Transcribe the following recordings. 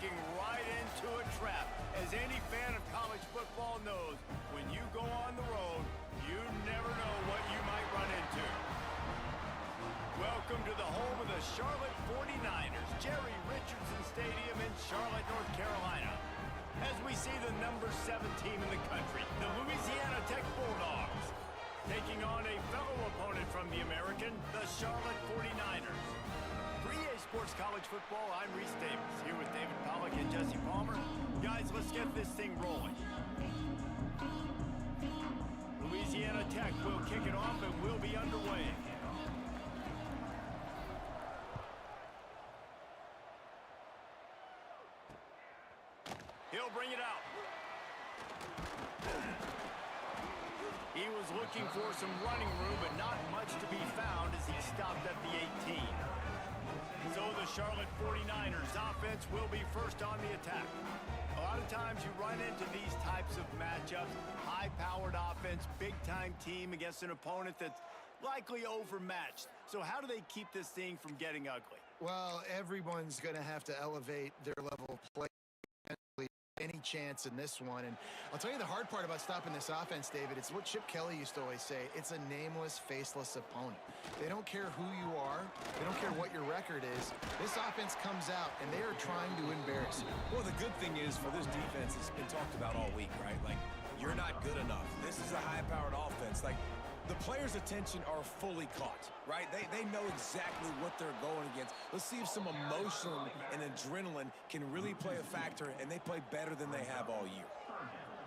walking right into a trap. As any fan of college football knows, when you go on the road, you never know what you might run into. Welcome to the home of the Charlotte 49ers, Jerry Richardson Stadium in Charlotte, North Carolina. As we see the number 7 team in the country, the Louisiana Tech Bulldogs, taking on a fellow opponent from the American, the Charlotte 49ers. For EA Sports College Football, I'm Reese Davis, here with David Pollack and Jesse Palmer. Guys, let's get this thing rolling. Louisiana Tech will kick it off and we'll be underway. He'll bring it out. He was looking for some running room, but not much to be found as he stopped at the 18. So the Charlotte 49ers offense will be first on the attack. A lot of times you run into these types of matchups, high-powered offense, big-time team against an opponent that's likely overmatched. So how do they keep this thing from getting ugly? Well, everyone's going to have to elevate their level of play. Any chance in this one. And I'll tell you the hard part about stopping this offense, David, it's what Chip Kelly used to always say. It's a nameless, faceless opponent. They don't care who you are. They don't care what your record is. This offense comes out, and they are trying to embarrass you. Well, the good thing is for this defense, it's been talked about all week, right? Like, you're not good enough. This is a high-powered offense. Like, the players' attention are fully caught, right? They know exactly what they're going against. Let's see if some emotion and adrenaline can really play a factor, and they play better than they have all year.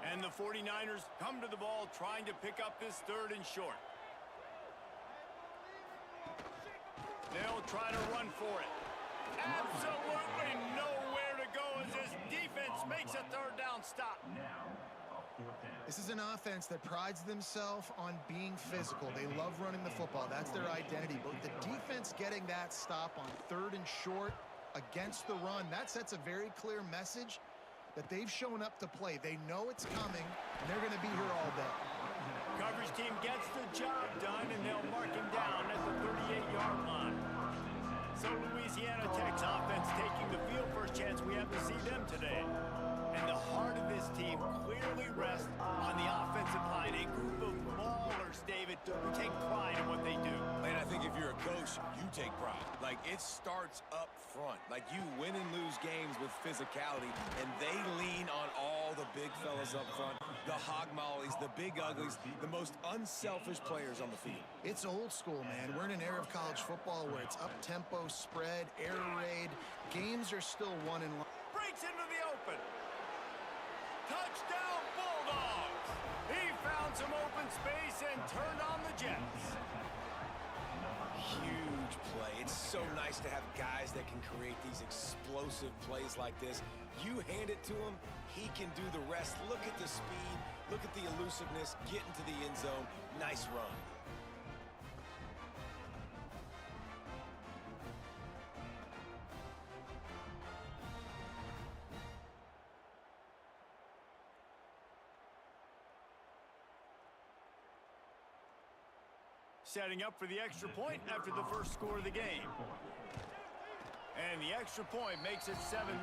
And the 49ers come to the ball trying to pick up this third and short. They'll try to run for it. Absolutely nowhere to go as this defense makes a third down stop. This is an offense that prides themselves on being physical. They love running the football. That's their identity. But the defense getting that stop on third and short against the run, that sets a very clear message that they've shown up to play. They know it's coming, and they're going to be here all day. Coverage team gets the job done, and they'll mark him down at the 38-yard line. So Louisiana Tech's offense taking the field. First chance we have to see them today. And the heart of this team clearly rests on the offensive line. A group of ballers, David, who take pride in what they do. And I think if you're a coach, you take pride. Like, it starts up front. Like, you win and lose games with physicality, and they lean on all the big fellas up front, the hog mollies, the big uglies, the most unselfish players on the field. It's old school, man. We're in an era of college football where it's up-tempo, spread, air raid. Games are still won and lost. Breaks into the open. Touchdown, Bulldogs! He found some open space and turned on the Jets. Huge play. It's so nice to have guys that can create these explosive plays like this. You hand it to him, he can do the rest. Look at the speed. Look at the elusiveness. Get into the end zone. Nice run. Setting up for the extra point after the first score of the game. And the extra point makes it 7-0.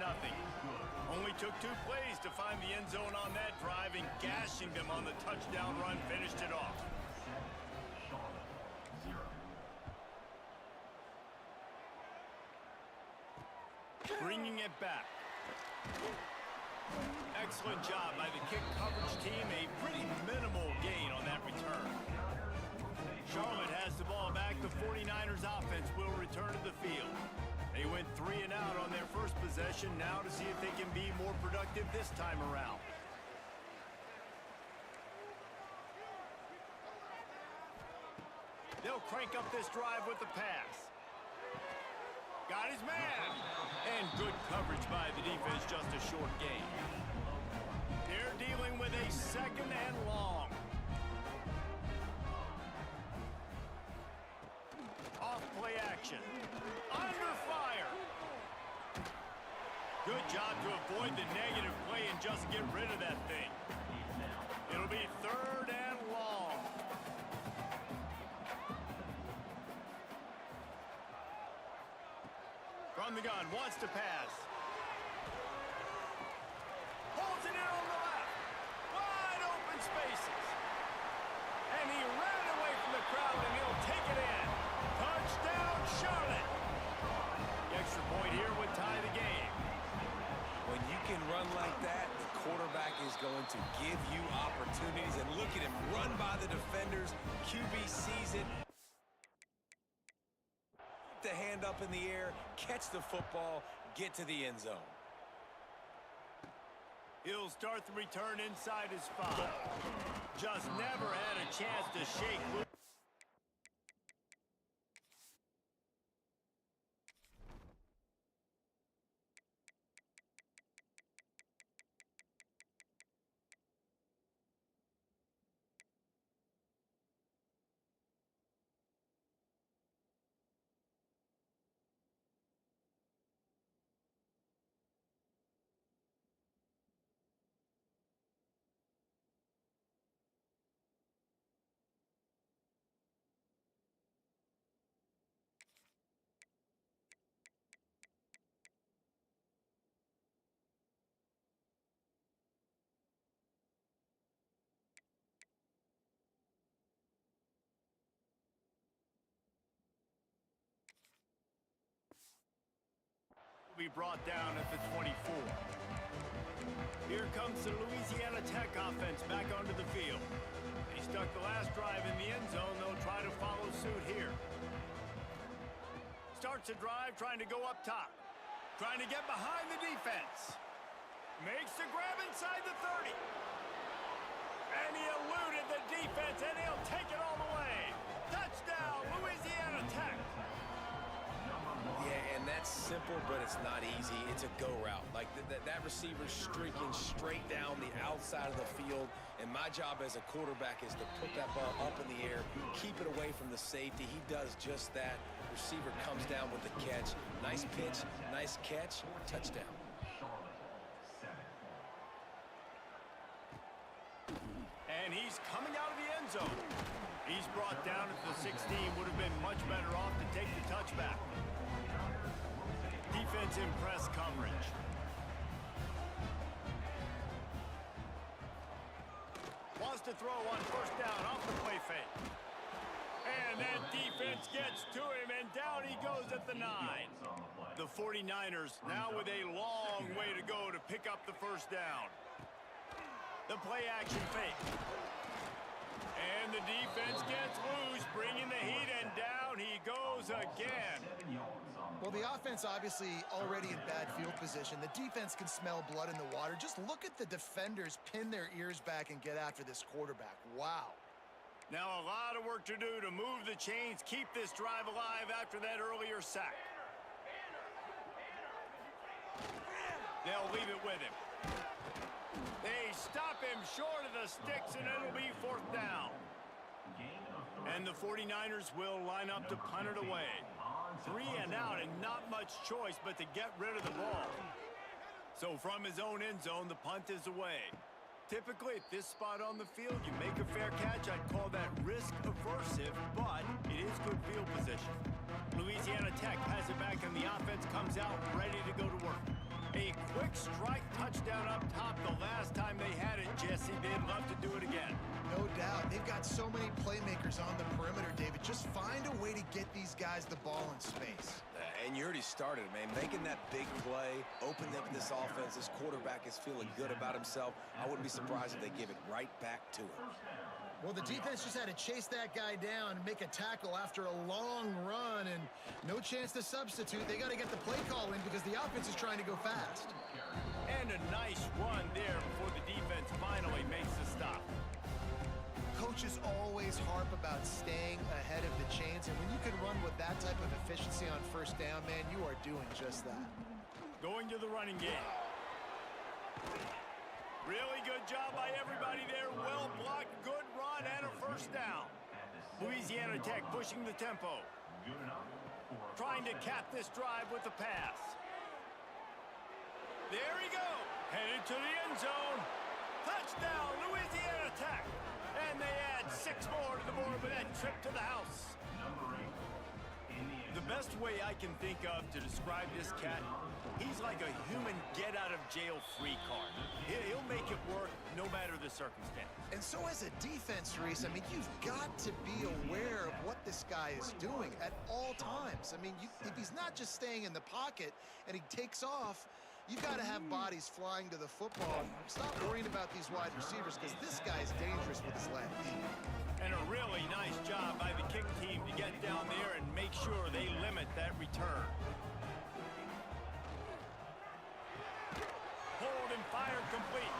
Only took 2 plays to find the end zone on that drive, and gashing them on the touchdown run finished it off. Bringing it back. Excellent job by the kick coverage team. A pretty minimal gain on that return. Charlotte has the ball back. The 49ers offense will return to the field. They went 3 and out on their first possession. Now to see if they can be more productive this time around. They'll crank up this drive with the pass. Got his man. And good coverage by the defense, just a short gain. They're dealing with a 2nd and long. Off play action. Under fire. Good job to avoid the negative play and just get rid of that thing. It'll be 3rd and long. From the gun, wants to pass. is going to give you opportunities. And look at him run by the defenders. QB sees it. The hand up in the air, catch the football, get to the end zone. He'll start the return inside his 5. Just never had a chance to shake loose. Be brought down at the 24. Here comes the Louisiana Tech offense back onto the field. He stuck the last drive in the end zone. They'll try to follow suit here. Starts a drive trying to go up top. Trying to get behind the defense. Makes the grab inside the 30. And he eluded the defense, and he'll take it all the way. Touchdown, Louisiana Tech. Yeah, and that's simple, but it's not easy. It's a go route. Like that receiver's streaking straight down the outside of the field, and my job as a quarterback is to put that ball up in the air, keep it away from the safety. He does just that. Receiver comes down with the catch. Nice pitch, nice catch, touchdown. And he's coming out of the end zone. He's brought down at the 16. Would have been much better off to take the touchback. Defense in press coverage. Wants to throw on first down off the play fake. And that defense gets to him, and down he goes at the 9. The 49ers now with a long way to go to pick up the first down. The play action fake. And the defense gets loose, bringing the heat, and down he goes again. Well, the offense obviously already in bad field position. The defense can smell blood in the water. Just look at the defenders pin their ears back and get after this quarterback. Wow. Now a lot of work to do to move the chains, keep this drive alive after that earlier sack. They'll leave it with him. They stop him short of the sticks, and it'll be 4th down. And the 49ers will line up to punt it away. 3 and out, and not much choice but to get rid of the ball. So from his own end zone, the punt is away. Typically, at this spot on the field, you make a fair catch. I'd call that risk-aversive, but it is good field position. Louisiana Tech has it back, and the offense comes out ready to go to work. A quick strike touchdown up top the last time they had it, Jesse. They'd love to do it again. No doubt. They've got so many playmakers on the perimeter, David. Just find a way to get these guys the ball in space. And you already started, man. Making that big play, opening up this offense. This quarterback is feeling good about himself. I wouldn't be surprised if they give it right back to him. Well, the defense just had to chase that guy down and make a tackle after a long run, and no chance to substitute. They got to get the play call in because the offense is trying to go fast. And a nice run there before the defense finally makes the stop. Coaches always harp about staying ahead of the chains, and when you can run with that type of efficiency on first down, man, you are doing just that. Going to the running game. Really good job by everybody there. Well blocked, good run, and a first down. Louisiana Tech pushing the tempo. Trying to cap this drive with the pass. There he goes. Headed to the end zone. Touchdown, Louisiana Tech. And they add 6 more to the board with that trip to the house. The best way I can think of to describe this cat, he's like a human get-out-of-jail-free card. He'll make it work no matter the circumstance. And so as a defense, Reese, I mean, you've got to be aware of what this guy is doing at all times. I mean, if he's not just staying in the pocket and he takes off, You've got to have bodies flying to the football. Stop worrying about these wide receivers because this guy's dangerous with his legs. And a really nice job by the kick team to get down there and make sure they limit that return. Hold and fire complete.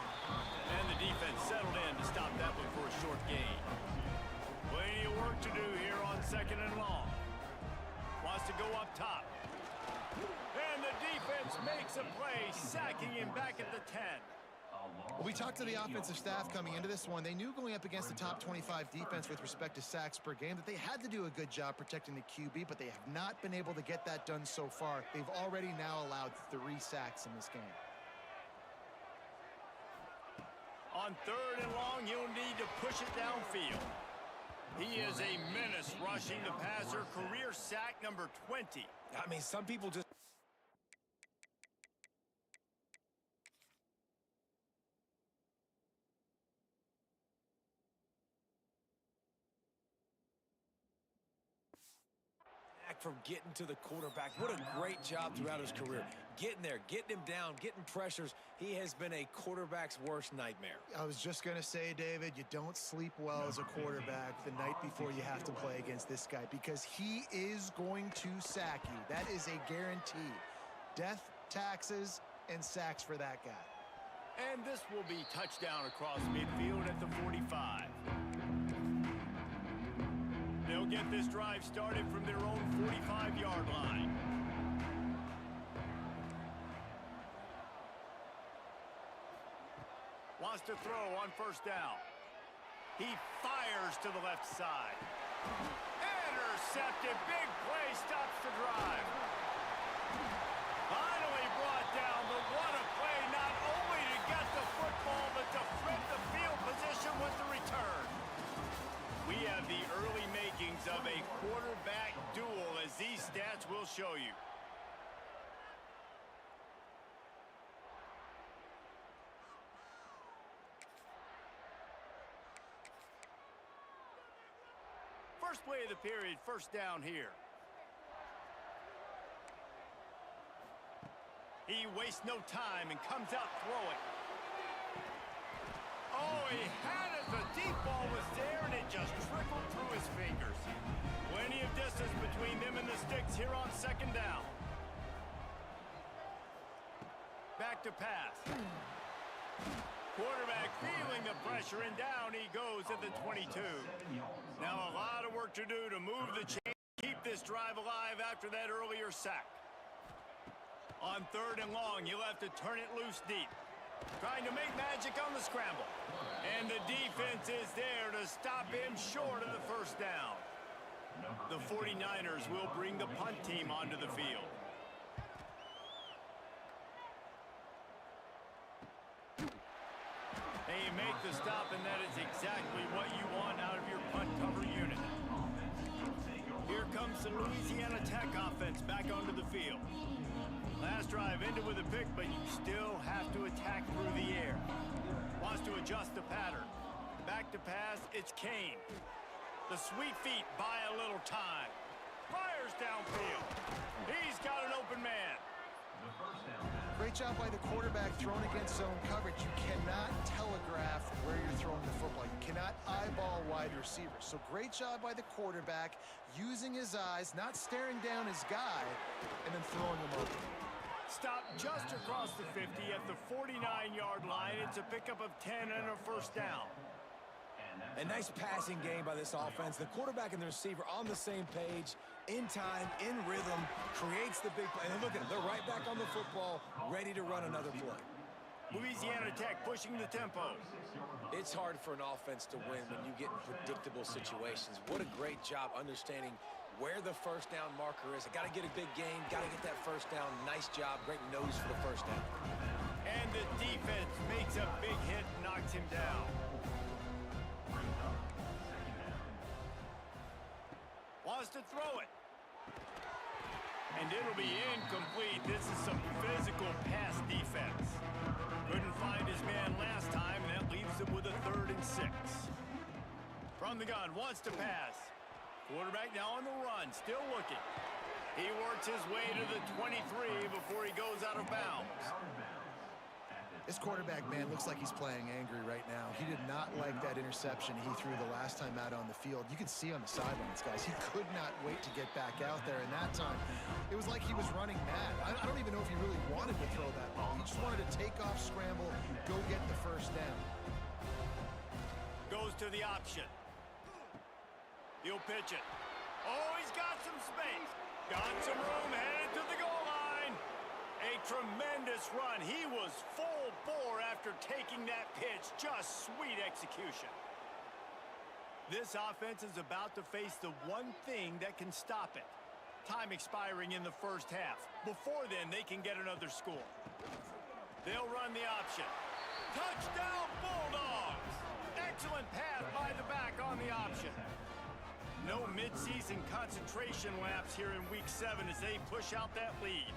And the defense settled in to stop that one for a short gain. Plenty of work to do here on 2nd and long. Wants to go up top. And the defense makes a play, sacking him back at the 10. Well, we talked to the offensive staff coming into this one. They knew going up against the top 25 defense with respect to sacks per game that they had to do a good job protecting the QB, but they have not been able to get that done so far. They've already now allowed 3 sacks in this game. On 3rd and long, you'll need to push it downfield. He is a menace rushing the passer, career sack number 20. I mean, some people just... from getting to the quarterback. What a great job throughout his career. Getting there, getting him down, getting pressures. He has been a quarterback's worst nightmare. I was just going to say, David, you don't sleep well as a quarterback the night before you have to play against this guy because he is going to sack you. That is a guarantee. Death, taxes, and sacks for that guy. And this will be touchdown across midfield at the 45. They'll get this drive started from their own 45-yard line. Wants to throw on 1st down. He fires to the left side. Intercepted. Big play stops the drive. Finally brought down, but what a play, not only to get the football, but to flip the field position with the return. We have the early makings of a quarterback duel, as these stats will show you. First play of the period, 1st down here. He wastes no time and comes out throwing. Oh, he had it. The deep ball was there, and it just trickled through his fingers. Plenty of distance between them and the sticks here on 2nd down. Back to pass. Quarterback feeling the pressure, and down he goes at the 22. Now a lot of work to do to move the chain, keep this drive alive after that earlier sack. On 3rd and long, you'll have to turn it loose deep. Trying to make magic on the scramble. And the defense is there to stop him short of the 1st down. The 49ers will bring the punt team onto the field. They make the stop, and that is exactly what you want out of your punt cover unit. Here comes the Louisiana Tech offense back onto the field. Last drive ended with a pick, but you still have to attack through the air. Wants to adjust the pattern. Back to pass, it's Kane. The sweet feet buy a little time. Fires downfield. He's got an open man. Great job by the quarterback throwing against zone coverage. You cannot telegraph where you're throwing the football. You cannot eyeball wide receivers. So great job by the quarterback using his eyes, not staring down his guy, and then throwing him open. Stop just across the 50 at the 49-yard line. It's a pickup of 10 and a 1st down. A nice passing game by this offense. The quarterback and the receiver on the same page, in time, in rhythm, creates the big play. And look at it, they're right back on the football, ready to run another play. Louisiana Tech pushing the tempo. It's hard for an offense to win when you get in predictable situations. What a great job understanding where the 1st down marker is. I got to get a big gain, got to get that 1st down. Nice job, great nose for the 1st down. And the defense makes a big hit, knocks him down. Wants to throw it. And it'll be incomplete. This is some physical pass defense. Couldn't find his man last time, and that leaves him with a 3rd and 6. From the gun, wants to pass. Quarterback now on the run, still looking. He works his way to the 23 before he goes out of bounds. This quarterback, man, looks like he's playing angry right now. He did not like that interception he threw the last time out on the field. You can see on the sidelines, guys. He could not wait to get back out there. And that time, it was like he was running mad. I don't even know if he really wanted to throw that ball. He just wanted to take off, scramble, go get the first down. Goes to the option. He'll pitch it. Oh, he's got some space. Got some room, headed to the goal line. A tremendous run. He was full bore after taking that pitch. Just sweet execution. This offense is about to face the one thing that can stop it. Time expiring in the first half. Before then, they can get another score. They'll run the option. Touchdown, Bulldogs! Excellent pass by the back on the option. No midseason concentration lapse here in Week 7 as they push out that lead.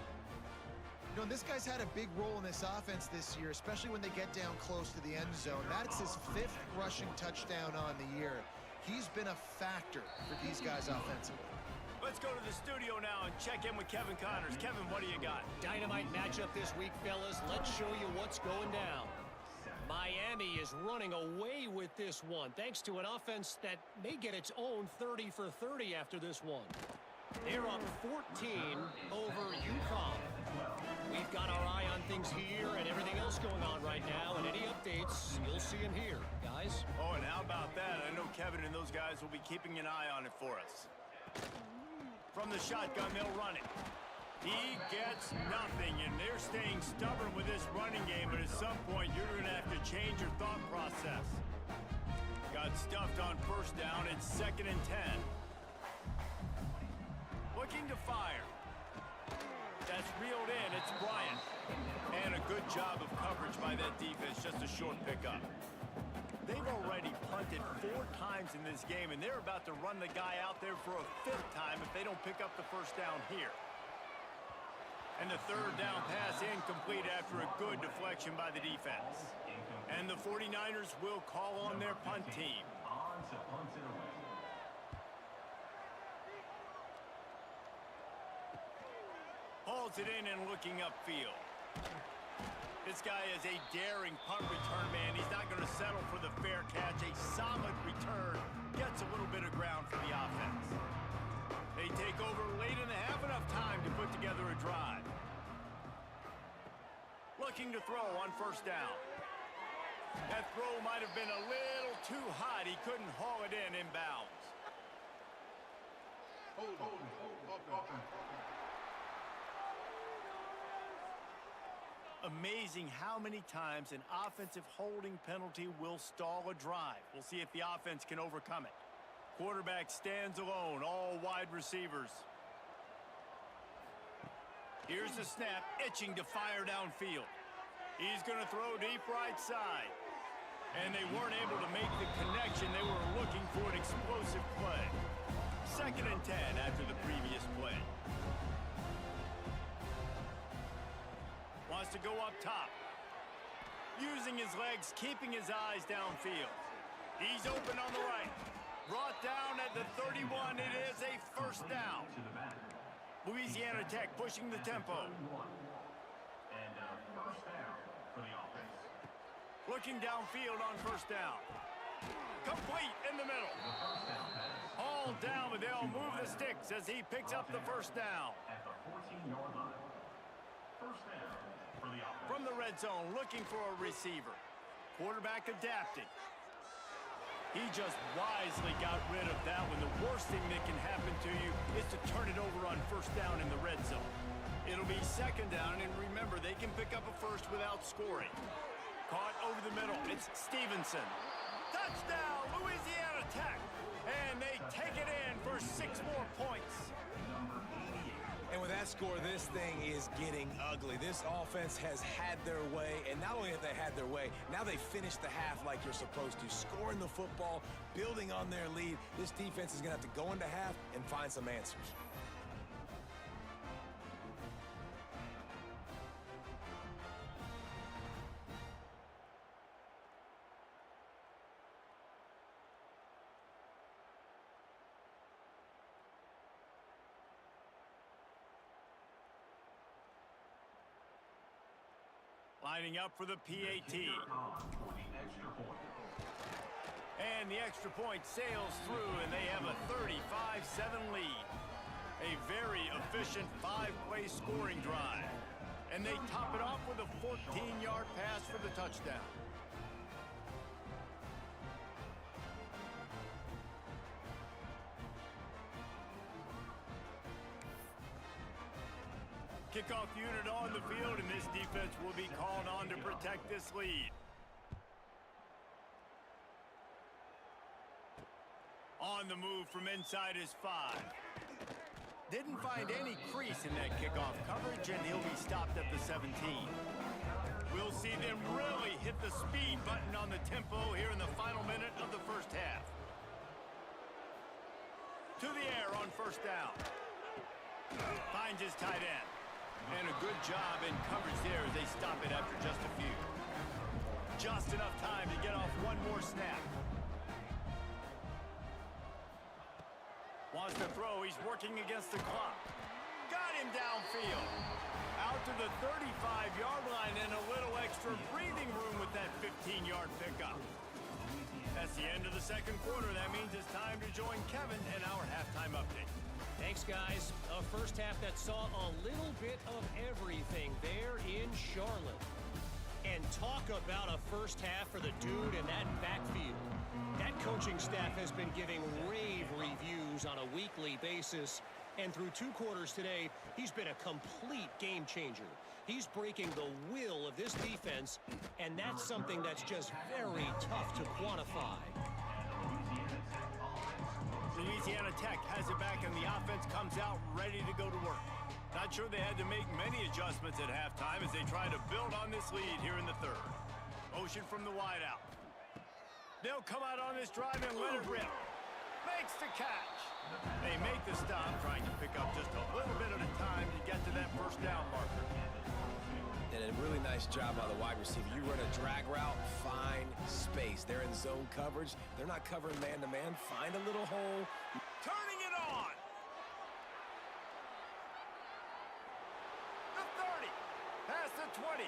You know, this guy's had a big role in this offense this year, especially when they get down close to the end zone. That's his 5th rushing touchdown on the year. He's been a factor for these guys offensively. Let's go to the studio now and check in with Kevin Connors. Kevin, what do you got? Dynamite matchup this week, fellas. Let's show you what's going down. Miami is running away with this one, thanks to an offense that may get its own 30 for 30 after this one. They're up 14 over UConn. We've got our eye on things here and everything else going on right now, and any updates, you'll see them here, guys. Oh, and how about that? I know Kevin and those guys will be keeping an eye on it for us. From the shotgun, they'll run it. He gets nothing, and they're staying stubborn with this running game, but at some point, you're going to have to change your thought process. Got stuffed on first down. It's 2nd and 10. Looking to fire. That's reeled in. It's Bryant. And a good job of coverage by that defense. Just a short pickup. They've already punted 4 times in this game, and they're about to run the guy out there for a 5th time if they don't pick up the first down here. And the 3rd down pass incomplete after a good deflection by the defense. And the 49ers will call on their punt team. Hauls it in and looking upfield. This guy is a daring punt return man. He's not going to settle for the fair catch. A solid return gets a little bit of ground for the offense. They take over late in the half, enough time to put together a drive. Looking to throw on first down. That throw might have been a little too hot. He couldn't haul it in inbounds. Amazing how many times an offensive holding penalty will stall a drive. We'll see if the offense can overcome it. Quarterback stands alone, all wide receivers. Here's the snap, itching to fire downfield. He's going to throw deep right side. And they weren't able to make the connection. They were looking for an explosive play. 2nd and 10 after the previous play. Wants to go up top. Using his legs, keeping his eyes downfield. He's open on the right. Brought down at the 31. It is a first down. Louisiana Tech pushing the tempo. Looking downfield on first down. Complete in the middle. All down, but they'll move the sticks as he picks up the first down. From the red zone, looking for a receiver. Quarterback adapting. He just wisely got rid of that one. The worst thing that can happen to you is to turn it over on first down in the red zone. It'll be 2nd down, and remember, they can pick up a first without scoring. Caught over the middle. It's Stevenson. Touchdown, Louisiana Tech. And they take it in for 6 more points. And with that score, this thing is getting ugly. This offense has had their way, and not only have they had their way, now they finished the half like you're supposed to, scoring the football, building on their lead. This defense is going to have to go into half and find some answers. Lining up for the PAT. And the extra point sails through, and they have a 35-7 lead. A very efficient 5-play scoring drive. And they top it off with a 14-yard pass for the touchdown. Kickoff unit on the field, and this defense will be called on to protect this lead. On the move from inside his 5. Didn't find any crease in that kickoff coverage, and he'll be stopped at the 17. We'll see them really hit the speed button on the tempo here in the final minute of the first half. To the air on first down. Finds his tight end. And a good job in coverage there as they stop it after just a few. Just enough time to get off one more snap. Wants to throw. He's working against the clock. Got him downfield. Out to the 35-yard line and a little extra breathing room with that 15-yard pickup. That's the end of the second quarter. That means it's time to join Kevin in our halftime update. Thanks, guys. A first half that saw a little bit of everything there in Charlotte. And talk about a first half for the dude in that backfield. That coaching staff has been giving rave reviews on a weekly basis. And through 2 quarters today, he's been a complete game changer. He's breaking the will of this defense, and that's something that's just very tough to quantify. Louisiana Tech has it back, and the offense comes out ready to go to work. Not sure they had to make many adjustments at halftime as they try to build on this lead here in the third. Motion from the wideout. They'll come out on this drive and let it rip. Makes the catch. They make the stop, trying to pick up just a little bit at a time to get to that first down marker. And a really nice job by the wide receiver. You run a drag route, find space. They're in zone coverage. They're not covering man-to-man. Find a little hole. Turning it on. The 30. Past the 20.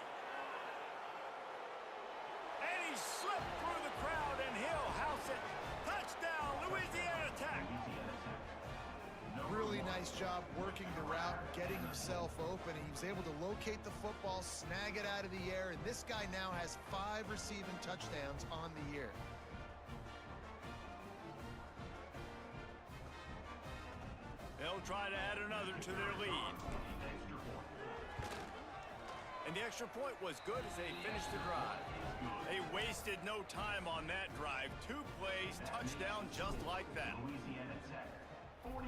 And he slipped through the crowd, and he'll house it. Touchdown, Louisiana Tech. Really nice job working the route, getting himself open. He was able to locate the football, snag it out of the air, and this guy now has 5 receiving touchdowns on the year. They'll try to add another to their lead. And the extra point was good as they finished the drive. They wasted no time on that drive. 2 plays, touchdown just like that. Louisiana Tech, 42.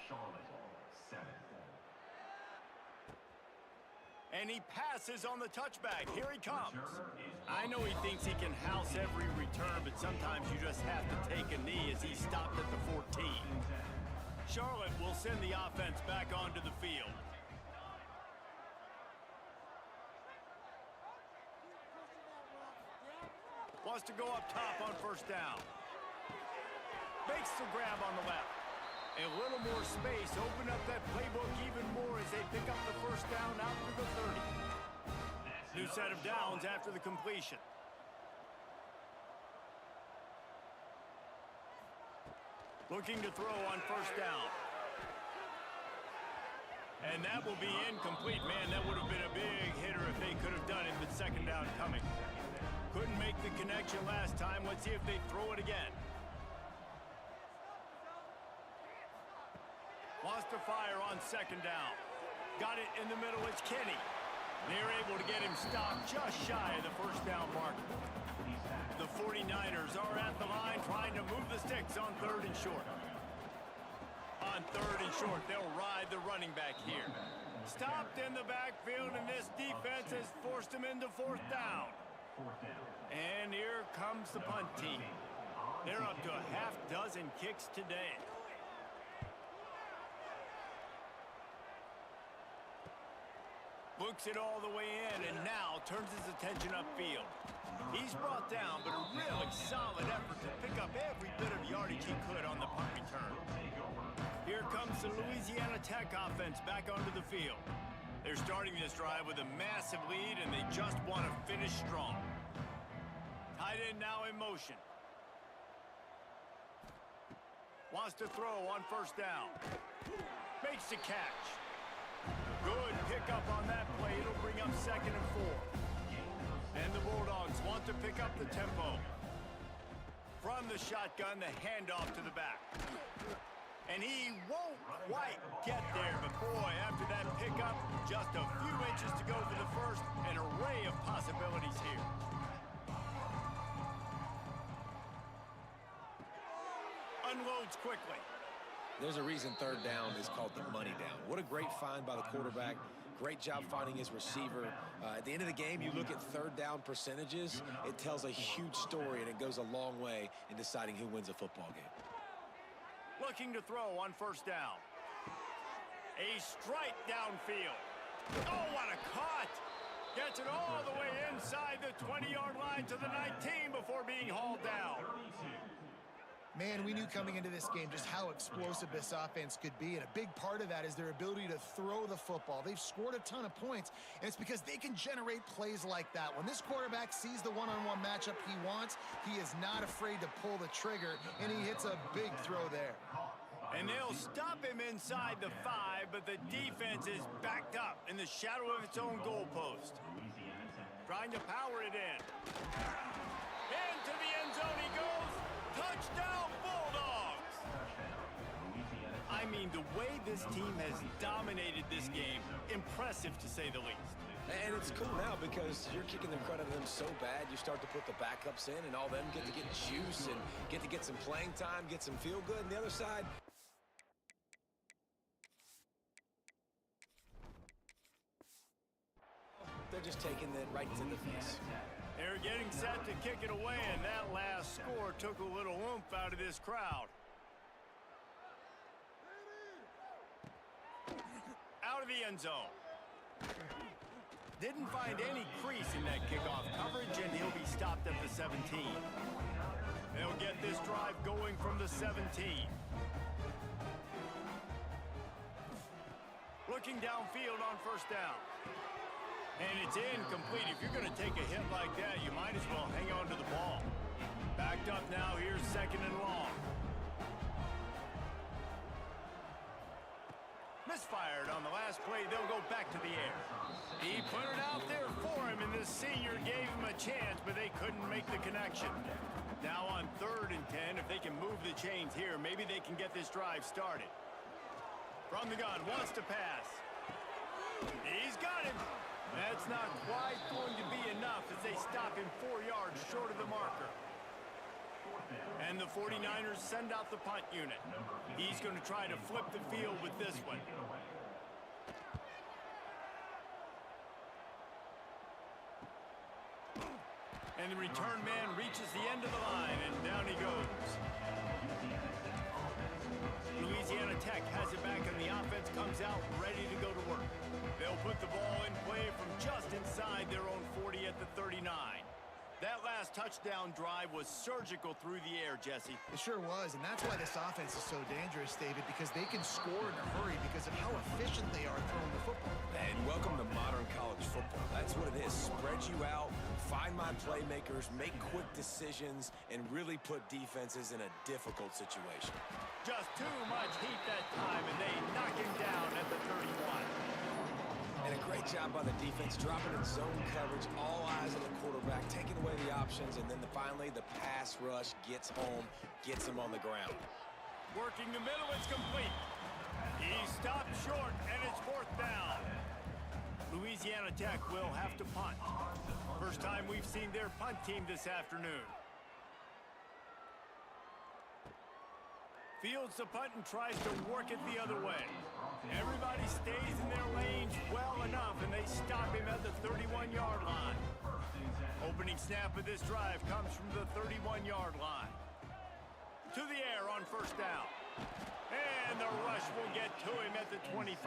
Charlotte, 7. And he passes on the touchback. Here he comes. I know he thinks he can house every return, but sometimes you just have to take a knee as he stopped at the 14. Charlotte will send the offense back onto the field. Wants to go up top on first down. Makes the grab on the left. A little more space. Open up that playbook even more as they pick up the first down out to the 30. New set of downs after the completion. Looking to throw on first down. And that will be incomplete. Man, that would have been a big hitter if they could have done it with second down coming. Couldn't make the connection last time. Let's see if they throw it again. Wants to fire on second down. Got it in the middle. It's Kenny. They're able to get him stopped just shy of the first down mark. The 49ers are at the line trying to move the sticks on 3rd and short. On 3rd and short, they'll ride the running back here. Stopped in the backfield, and this defense has forced him into 4th down. And here comes the punt team. They're up to a half dozen kicks today. Looks it all the way in, and now turns his attention upfield. He's brought down, but a really solid effort to pick up every bit of yardage he could on the punt return. Here comes the Louisiana Tech offense back onto the field. They're starting this drive with a massive lead, and they just want to finish strong. Tight end now in motion. Wants to throw on first down. Makes the catch. Good pickup on that play. It'll bring up 2nd and 4. And the Bulldogs want to pick up the tempo. From the shotgun, the handoff to the back. And he won't quite get there, but boy, after that pickup, just a few inches to go for the first. An array of possibilities here. Unloads quickly. There's a reason 3rd down is called the money down. What a great find by the quarterback. Great job finding his receiver. At the end of the game, you look at 3rd down percentages. It tells a huge story, and it goes a long way in deciding who wins a football game. Looking to throw on first down. A strike downfield. Oh, what a cut! Gets it all the way inside the 20-yard line to the 19 before being hauled down. Man, we knew coming into this game just how explosive this offense could be, and a big part of that is their ability to throw the football. They've scored a ton of points, and it's because they can generate plays like that. When this quarterback sees the one-on-one matchup he wants, he is not afraid to pull the trigger, and he hits a big throw there. And they'll stop him inside the 5, but the defense is backed up in the shadow of its own goalpost. Trying to power it in. Into the end zone he goes. Touchdown, Bulldogs! I mean, the way this team has dominated this game, impressive to say the least. And it's cool now because you're kicking the crud out of them so bad, you start to put the backups in, and all them get to get juice and get to get some playing time, get some feel good. And the other side, they're just taking it right to the face. They're getting set to kick it away, and that last score took a little oomph out of this crowd. Out of the end zone. Didn't find any crease in that kickoff coverage, and he'll be stopped at the 17. They'll get this drive going from the 17. Looking downfield on first down. And it's incomplete. If you're going to take a hit like that, you might as well hang on to the ball. Backed up now. Here's 2nd and long. Misfired on the last play. They'll go back to the air. He put it out there for him, and this senior gave him a chance, but they couldn't make the connection. Now on 3rd and 10, if they can move the chains here, maybe they can get this drive started. From the gun, wants to pass. He's got him. That's not quite going to be enough as they stop him 4 yards short of the marker. And the 49ers send out the punt unit. He's going to try to flip the field with this one. And the return man reaches the end of the line, and down he goes. Louisiana Tech has it back, and the offense comes out ready to go to work. They'll put the ball in play from just inside their own 40 at the 39. That last touchdown drive was surgical through the air, Jesse. It sure was, and that's why this offense is so dangerous, David, because they can score in a hurry because of how efficient they are throwing the football. And welcome to modern college football. That's what it is. Spread you out, find my playmakers, make quick decisions, and really put defenses in a difficult situation. Just too much heat that time, and they knock him down at the 31. And a great job by the defense, dropping in zone coverage, all eyes on the quarterback, taking away the options, and then finally the pass rush gets home, gets him on the ground. Working the middle, it's complete. He stopped short, and it's 4th down. Louisiana Tech will have to punt. First time we've seen their punt team this afternoon. Fields the punt and tries to work it the other way. Everybody stays in their lanes well enough, and they stop him at the 31-yard line. Opening snap of this drive comes from the 31-yard line. To the air on first down. And the rush will get to him at the 25.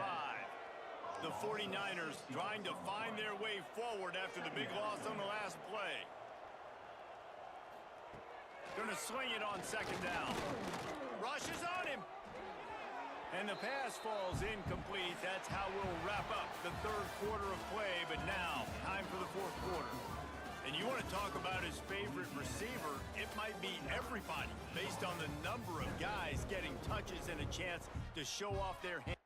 The 49ers trying to find their way forward after the big loss on the last play. Gonna swing it on 2nd down. Rush is on him. And the pass falls incomplete. That's how we'll wrap up the third quarter of play. But now, time for the fourth quarter. And you want to talk about his favorite receiver, it might be everybody based on the number of guys getting touches and a chance to show off their hands.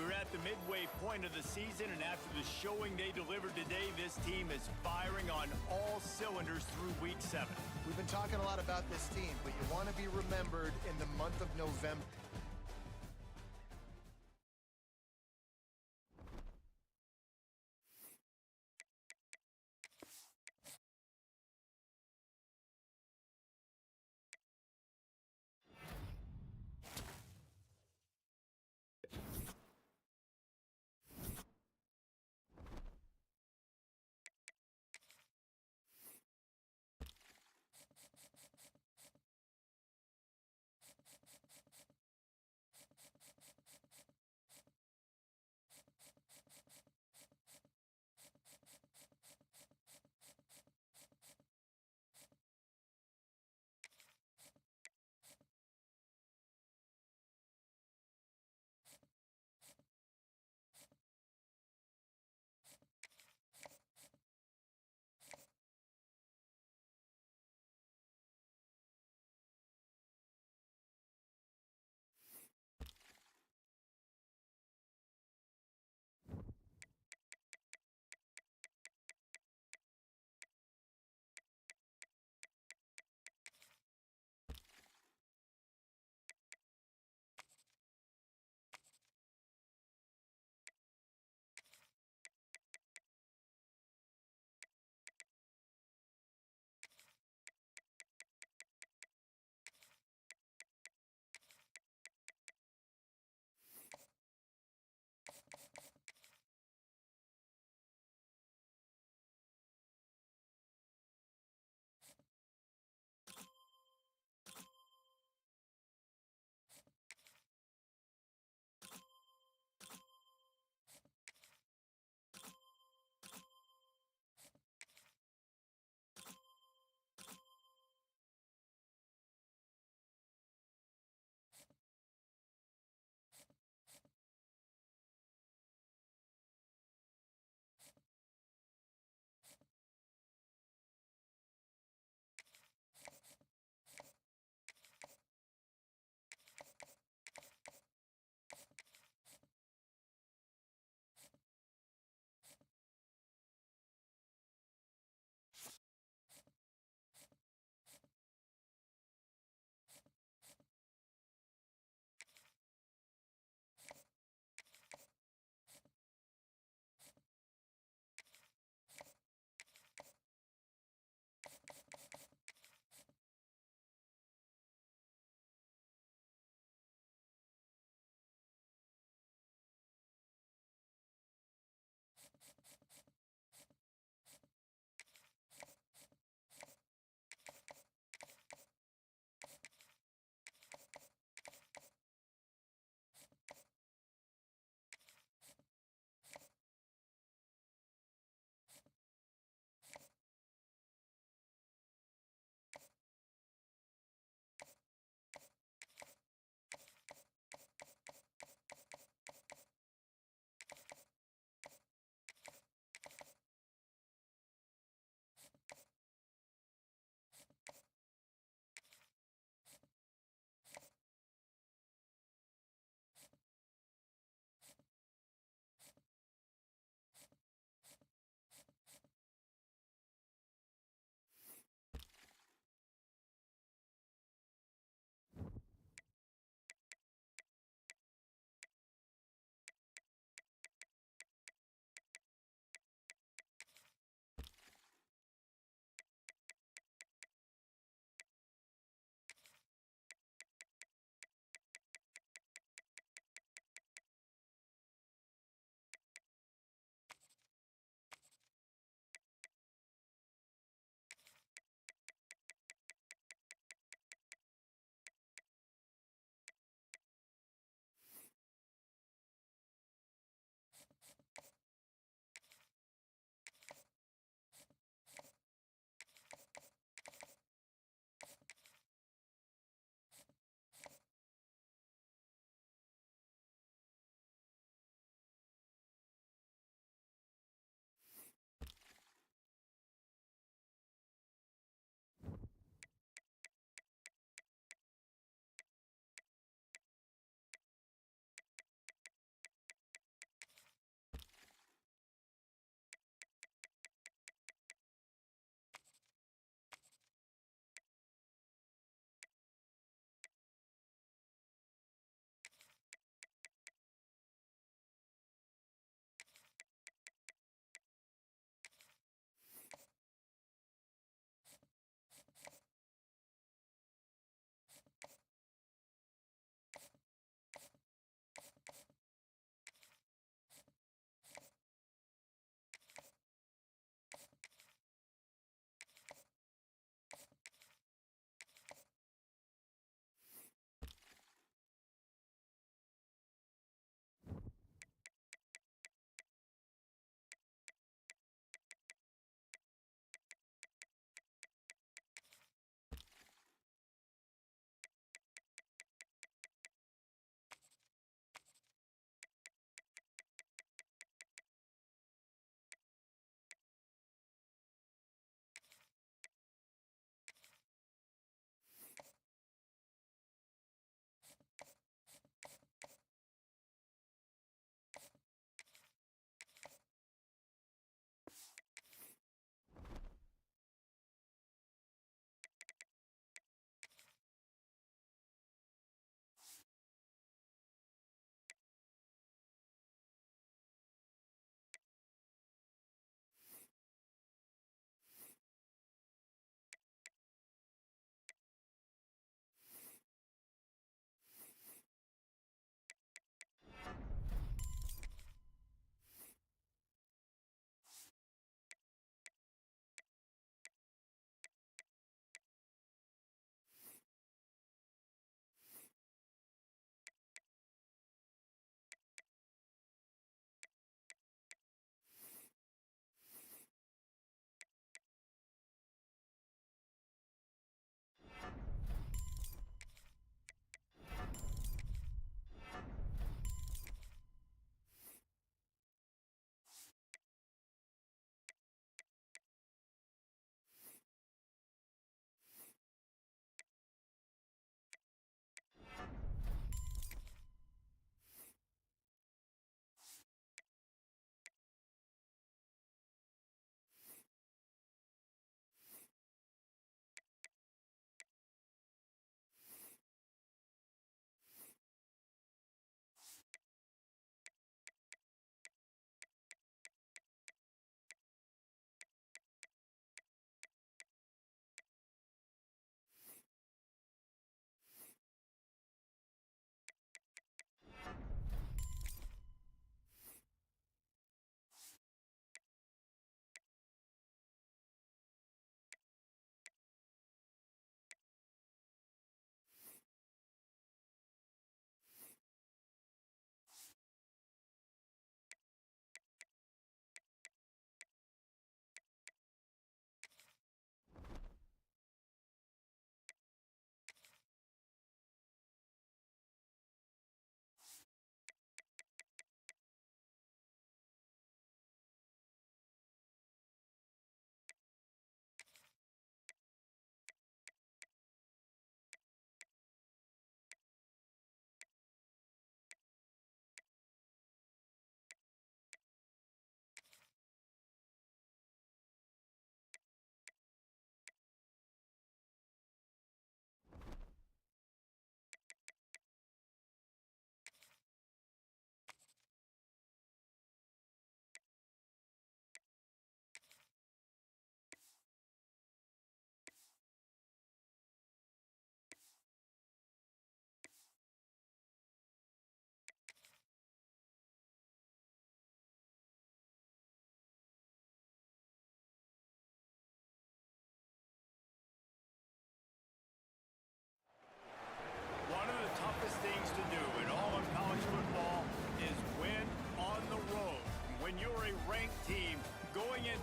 We're at the midway point of the season, and after the showing they delivered today, this team is firing on all cylinders through week 7. We've been talking a lot about this team, but you want to be remembered in the month of November.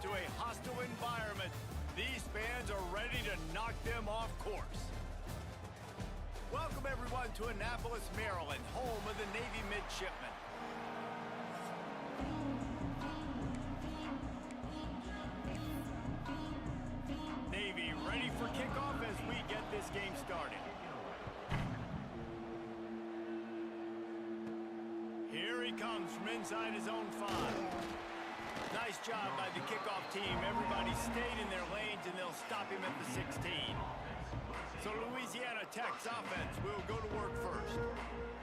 into a hostile environment. These fans are ready to knock them off course. Welcome, everyone, to Annapolis, Maryland, home of the Navy midshipmen. Navy ready for kickoff as we get this game started. Here he comes from inside his own 5. Nice job by the kickoff team. Everybody stayed in their lanes, and they'll stop him at the 16. So Louisiana Tech's offense will go to work first.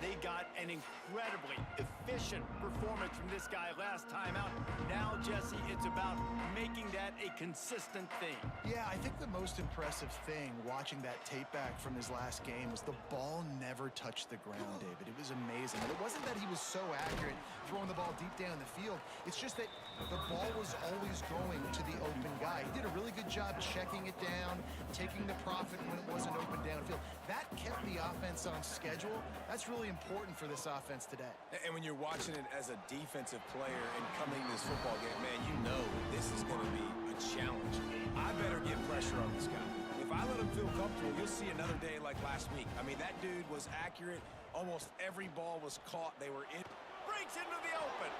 They got an incredibly efficient performance from this guy last time out. Now, Jesse, it's about making that a consistent thing. Yeah, I think the most impressive thing watching that tape back from his last game was the ball never touched the ground, David. It was amazing. And it wasn't that he was so accurate throwing the ball deep down the field. It's just that the ball was always going to the open guy. He did a really good job checking it down, taking the profit when it wasn't open downfield. That kept the offense on schedule. That's really important for this offense today. And when you're watching it as a defensive player and coming to this football game, man, you know this is going to be a challenge. I better get pressure on this guy. If I let him feel comfortable, you'll see another day like last week. I mean, that dude was accurate. Almost every ball was caught. They were in. Breaks into the open.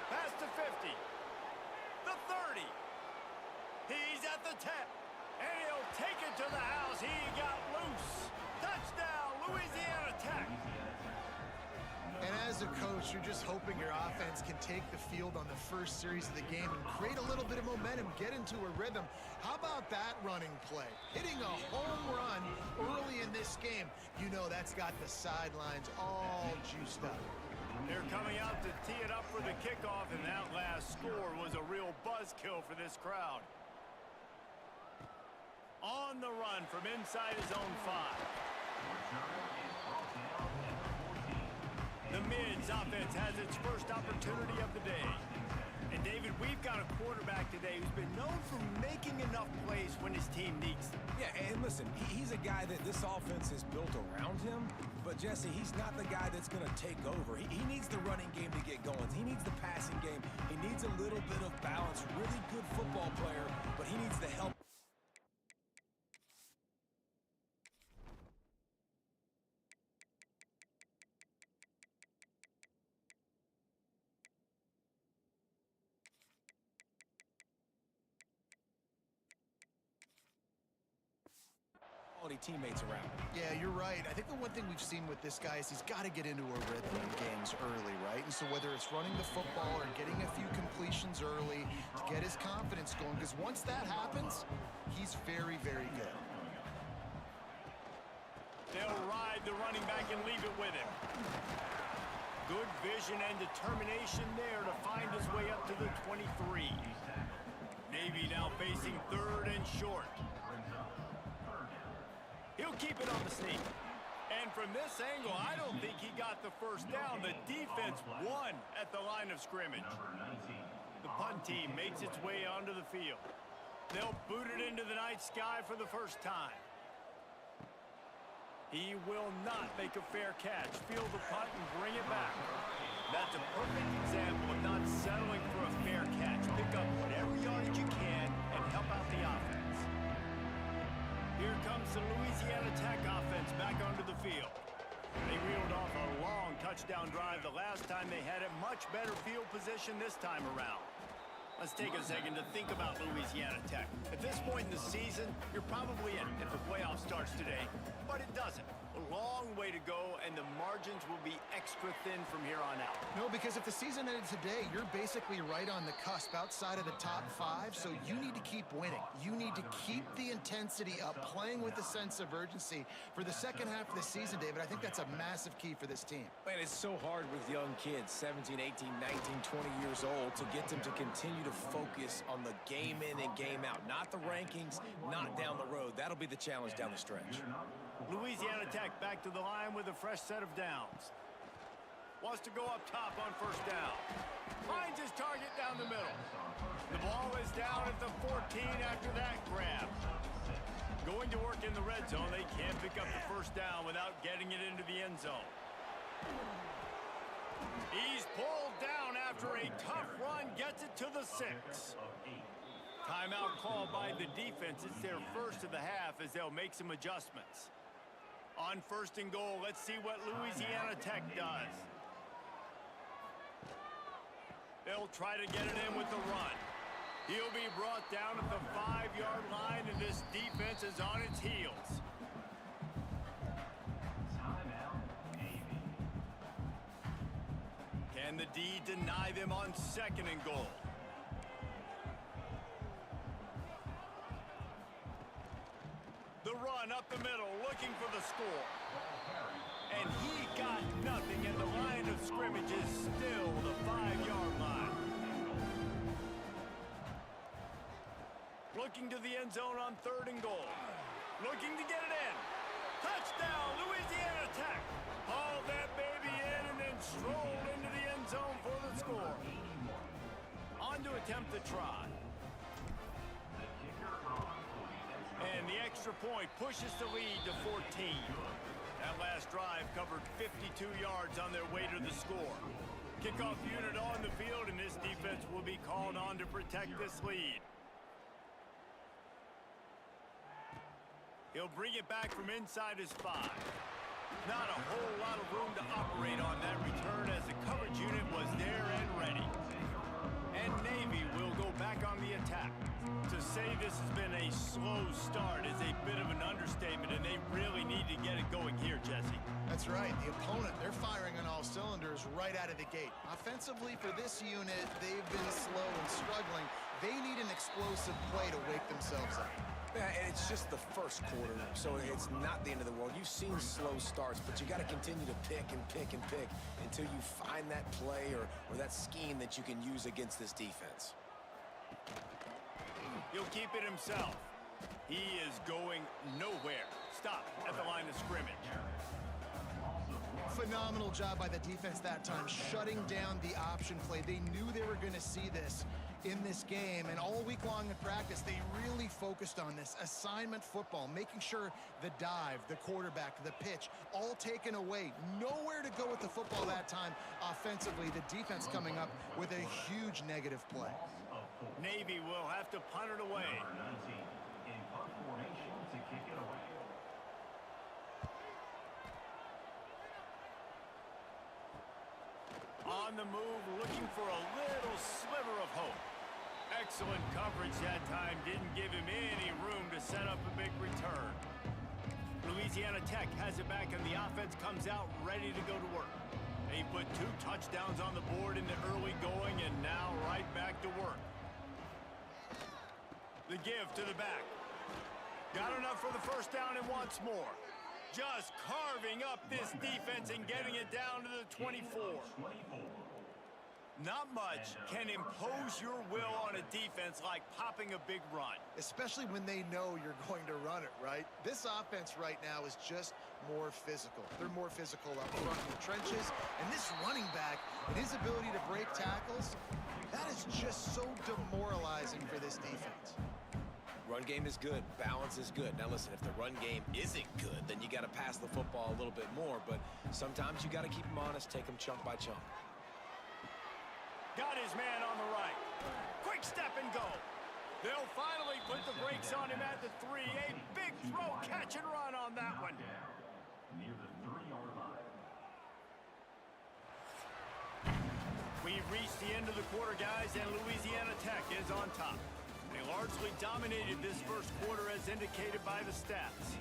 Pass to 50. The 30. He's at the 10. And he'll take it to the house. He got loose. Touchdown, Louisiana Tech. And as a coach, you're just hoping your offense can take the field on the first series of the game and create a little bit of momentum, get into a rhythm. How about that running play? Hitting a home run early in this game. You know that's got the sidelines all juiced up. They're coming out to tee it up for the kickoff, and that last score was a real buzzkill for this crowd. On the run from inside his own 5. The Mids offense has its first opportunity of the day. And David, we've got a quarterback today who's been known for making enough plays when his team needs them. Yeah, and listen, he's a guy that this offense is built around him. But, Jesse, he's not the guy that's going to take over. He needs the running game to get going. He needs the passing game. He needs a little bit of balance. Really good football player, but he needs the help. Teammates around. Yeah, you're right. I think the one thing we've seen with this guy is he's got to get into a rhythm in games early, right? And so whether it's running the football or getting a few completions early to get his confidence going, because once that happens, he's very, very good. They'll ride the running back and leave it with him. Good vision and determination there to find his way up to the 23. Navy now facing 3rd and short. He'll keep it on the sneak. And from this angle, I don't think he got the first down. The defense won at the line of scrimmage. The punt team makes its way onto the field. They'll boot it into the night sky for the first time. He will not make a fair catch. Field the punt and bring it back. That's a perfect example of not settling for a fair catch. Pick up whatever yardage you can and help out the offense. Here comes the Louisiana Tech offense back onto the field. They reeled off a long touchdown drive the last time. They had a much better field position this time around. Let's take a second to think about Louisiana Tech. At this point in the season, you're probably in if the playoff starts today, but it doesn't. A long way to go, and the margins will be extra thin from here on out. No, because if the season ended today, you're basically right on the cusp outside of the top 5, so you need to keep winning. You need to keep the intensity up, playing with a sense of urgency for the second half of the season, David. I think that's a massive key for this team. Man, it's so hard with young kids, 17, 18, 19, 20 years old, to get them to continue to focus on the game in and game out. Not the rankings, not down the road. That'll be the challenge down the stretch. Louisiana Tech back to the line with a fresh set of downs. Wants to go up top on first down. Finds his target down the middle. The ball is down at the 14 after that grab. Going to work in the red zone. They can't pick up the first down without getting it into the end zone. He's pulled down after a tough run. Gets it to the 6. Timeout called by the defense. It's their first of the half as they'll make some adjustments. On 1st and goal, let's see what Louisiana Tech does. They'll try to get it in with the run. He'll be brought down at the 5-yard line, and this defense is on its heels. Timeout, Navy. Can the D deny them on 2nd and goal? The run up the middle, looking for the score. And he got nothing, and the line of scrimmage is still the 5-yard line. Looking to the end zone on 3rd and goal. Looking to get it in. Touchdown, Louisiana Tech. Hauled that baby in and then strolled into the end zone for the score. On to attempt the try. And the extra point pushes the lead to 14. That last drive covered 52 yards on their way to the score. Kickoff unit on the field, and this defense will be called on to protect this lead. He'll bring it back from inside his 5. Not a whole lot of room to operate on that return as the coverage unit was there and ready. And Navy will go back on the attack. To say this has been a slow start is a bit of an understatement, and they really need to get it going here, Jesse. That's right. The opponent, they're firing on all cylinders right out of the gate. Offensively, for this unit, they've been slow and struggling. They need an explosive play to wake themselves up. Yeah, and it's just the first quarter, so it's not the end of the world. You've seen slow starts, but you got to continue to pick and pick and pick until you find that play or that scheme that you can use against this defense. He'll keep it himself. He is going nowhere. Stop at the line of scrimmage. Phenomenal job by the defense that time, shutting down the option play. They knew they were going to see this in this game, and all week long in practice, they really focused on this assignment football, making sure the dive, the quarterback, the pitch, all taken away. Nowhere to go with the football that time offensively. The defense coming up with a huge negative play. Navy will have to punt it away. Number 19 in punt formation to kick it away. On the move, looking for a little sliver of hope. Excellent coverage that time. Didn't give him any room to set up a big return. Louisiana Tech has it back, and the offense comes out ready to go to work. They put 2 touchdowns on the board in the early going, and now right back to work. The give to the back. Got enough for the first down and wants more. Just carving up this defense and getting it down to the 24. Not much can impose your will on a defense like popping a big run. Especially when they know you're going to run it, right? This offense right now is just more physical. They're more physical up front in the trenches. And this running back and his ability to break tackles, that is just so demoralizing for this defense. Run game is good. Balance is good. Now listen, if the run game isn't good, then you got to pass the football a little bit more. But sometimes you got to keep them honest, take them chunk by chunk. Got his man on the right. Quick step and go. They'll finally put the brakes on him at the 3. A big throw, catch and run on that one. Near the 3-yard line. We've reached the end of the quarter, guys, and Louisiana Tech is on top. They largely dominated this first quarter as indicated by the stats.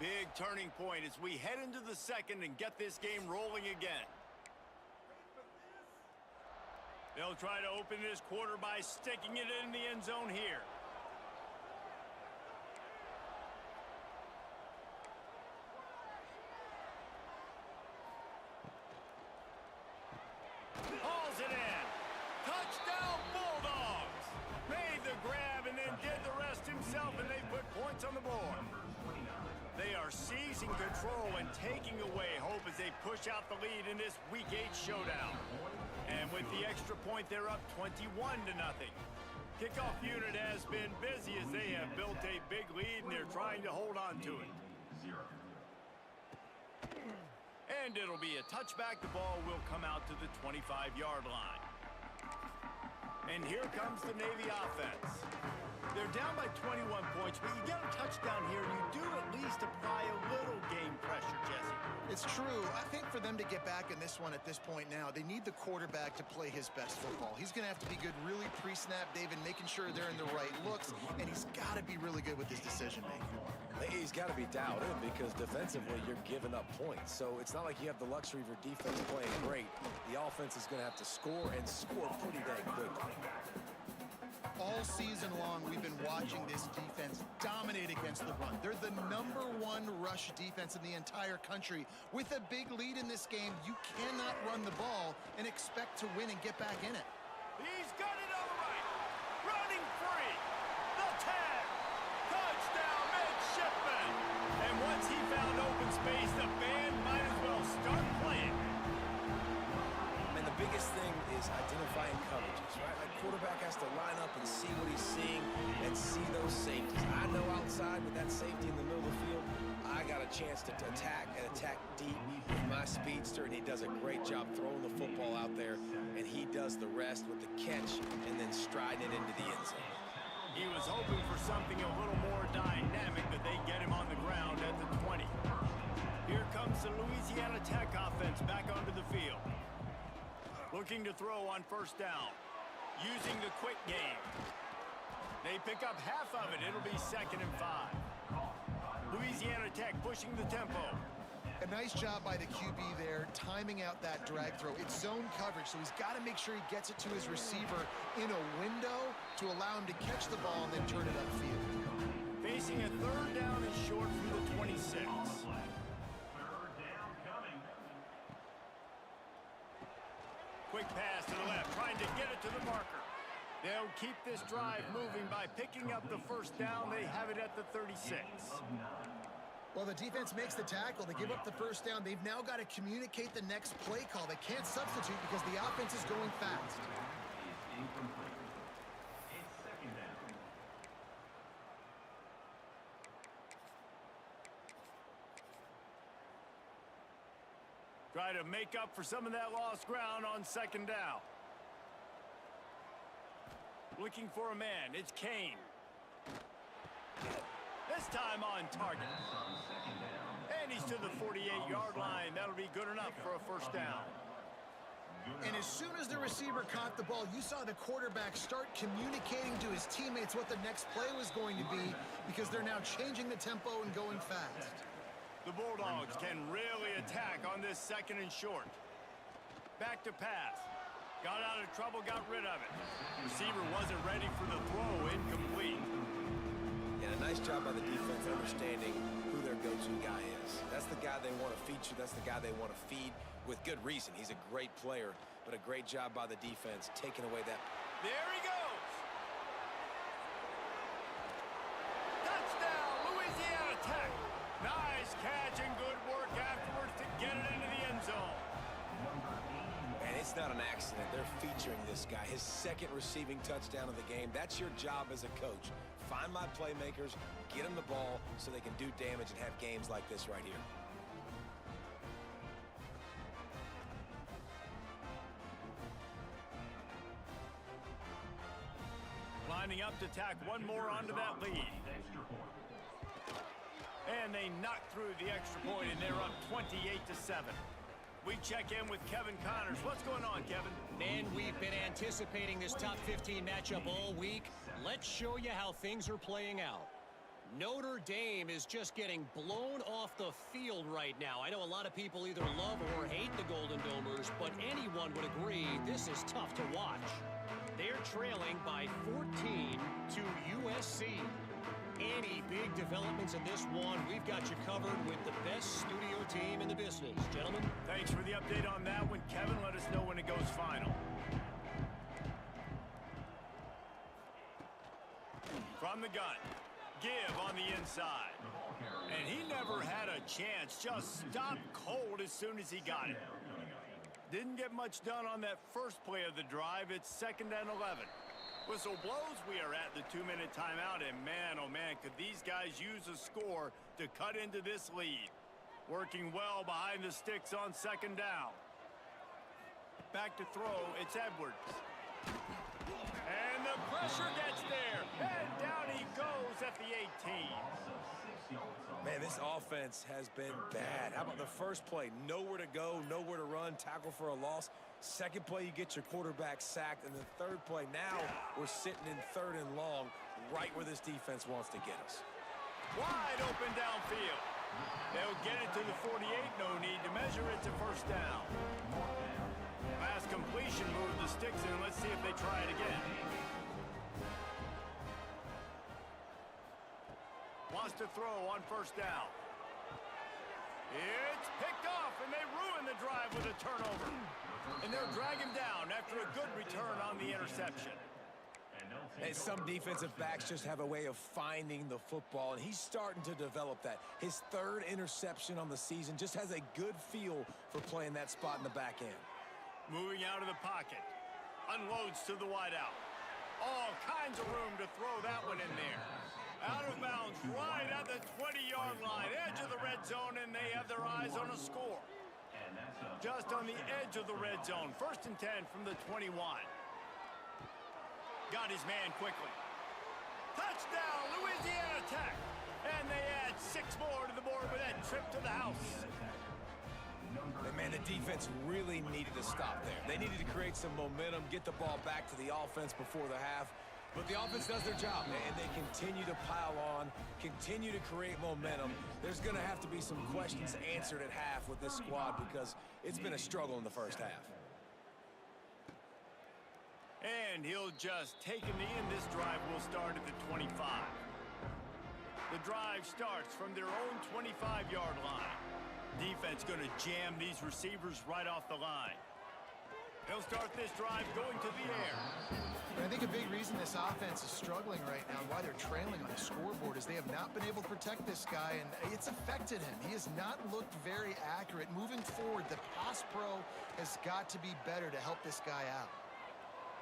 Big turning point as we head into the second and get this game rolling again. They'll try to open this quarter by sticking it in the end zone here. Hauls it in. Touchdown Bulldogs. Made the grab and then did the rest himself, and they put points on the board. They are seizing control and taking away hope as they push out the lead in this Week 8 showdown. And with the extra point, they're up 21-0. Kickoff unit has been busy as they have built a big lead and they're trying to hold on to it. And it'll be a touchback. The ball will come out to the 25-yard line. And here comes the Navy offense. They're down by 21 points, but you get a touchdown here, and you do at least apply a little game pressure, Jesse. It's true. I think for them to get back in this one at this point now, they need the quarterback to play his best football. He's going to have to be good really pre-snap, David, making sure they're in the right looks, and he's got to be really good with his decision-making. He's got to be dialed in because defensively you're giving up points. So it's not like you have the luxury of your defense playing great. The offense is going to have to score and score pretty dang quickly. All season long, we've been watching this defense dominate against the run. They're the #1 rush defense in the entire country. With a big lead in this game, you cannot run the ball and expect to win and get back in it. He's got it all right. Running free. The tag. Touchdown, midshipman. And once he found open space, the band might as well start playing. And the biggest thing is identifying coverages, right? Like quarterback has to line up and see what he's seeing and see those safeties. I know outside with that safety in the middle of the field, I got a chance to attack and attack deep with my speedster, and he does a great job throwing the football out there, and he does the rest with the catch and then striding it into the end zone. He was hoping for something a little more dynamic, but they get him on the ground at the 20. Here comes the Louisiana Tech offense back onto the field. Looking to throw on first down. Using the quick game. They pick up half of it. It'll be 2nd and 5. Louisiana Tech pushing the tempo. A nice job by the QB there, timing out that drag throw. It's zone coverage, so he's got to make sure he gets it to his receiver in a window to allow him to catch the ball and then turn it upfield. Facing a 3rd down and short from the 26. Quick pass to the left, trying to get it to the marker. They'll keep this drive moving by picking up the first down. They have it at the 36. Well, the defense makes the tackle. They give up the first down. They've now got to communicate the next play call. They can't substitute because the offense is going fast. Try to make up for some of that lost ground on 2nd down. Looking for a man. It's Kane. This time on target. And he's to the 48-yard line. That'll be good enough for a first down. And as soon as the receiver caught the ball, you saw the quarterback start communicating to his teammates what the next play was going to be because they're now changing the tempo and going fast. The Bulldogs can really attack on this 2nd and short. Back to pass. Got out of trouble, got rid of it. Receiver wasn't ready for the throw, incomplete. And a nice job by the defense understanding who their go-to guy is. That's the guy they want to feature. That's the guy they want to feed with good reason. He's a great player, but a great job by the defense taking away that. There he goes. Touchdown, Louisiana Tech. Nice catch and good work afterwards to get it into the end zone. And it's not an accident. They're featuring this guy. His 2nd receiving touchdown of the game. That's your job as a coach. Find my playmakers, get them the ball so they can do damage and have games like this right here. Lining up to tack one more onto that lead. And they knock through the extra point, and they're up 28-7. We check in with Kevin Connors. What's going on, Kevin? Man, we've been anticipating this top 15 matchup all week. Let's show you how things are playing out. Notre Dame is just getting blown off the field right now. I know a lot of people either love or hate the Golden Domers, but anyone would agree this is tough to watch. They're trailing by 14 to USC. Any big developments in this one, we've got you covered with the best studio team in the business. Gentlemen. Thanks for the update on that one, Kevin. Let us know when it goes final. From the gun. Give on the inside. And he never had a chance. Just stopped cold as soon as he got it. Didn't get much done on that first play of the drive. It's 2nd and 11. Whistle blows. We are at the 2-minute timeout, and man, oh man, could these guys use a score to cut into this lead. Working well behind the sticks on second down. Back to throw, it's Edwards. And the pressure gets there, and down he goes at the 18. Man, this offense has been bad. How about the first play? Nowhere to go, nowhere to run, tackle for a loss. Second play, you get your quarterback sacked. And the third play, now we're sitting in 3rd and long, right where this defense wants to get us. Wide open downfield. They'll get it to the 48. No need to measure it to first down. Pass completion, move the sticks in. Let's see if they try it again. Wants to throw on first down. It's picked off, and they ruin the drive with a turnover. And they'll drag him down after a good return on the interception. And some defensive backs just have a way of finding the football, and he's starting to develop that. His 3rd interception on the season, just has a good feel for playing that spot in the back end. Moving out of the pocket. Unloads to the wideout. All kinds of room to throw that one in there. Out of bounds, right at the 20-yard line, edge of the red zone, and they have their eyes on a score. Just on the edge of the red zone. 1st and 10 from the 21. Got his man quickly. Touchdown, Louisiana Tech. And they add 6 more to the board with that trip to the house. And man, the defense really needed to stop there. They needed to create some momentum, get the ball back to the offense before the half. But the offense does their job, and they continue to pile on, continue to create momentum. There's going to have to be some questions answered at half with this squad because it's been a struggle in the first half. And he'll just take him in. This drive will start at the 25. The drive starts from their own 25-yard line. Defense going to jam these receivers right off the line. He'll start this drive going to the air. But I think a big reason this offense is struggling right now and why they're trailing on the scoreboard is they have not been able to protect this guy, and it's affected him. He has not looked very accurate. Moving forward, the pass pro has got to be better to help this guy out.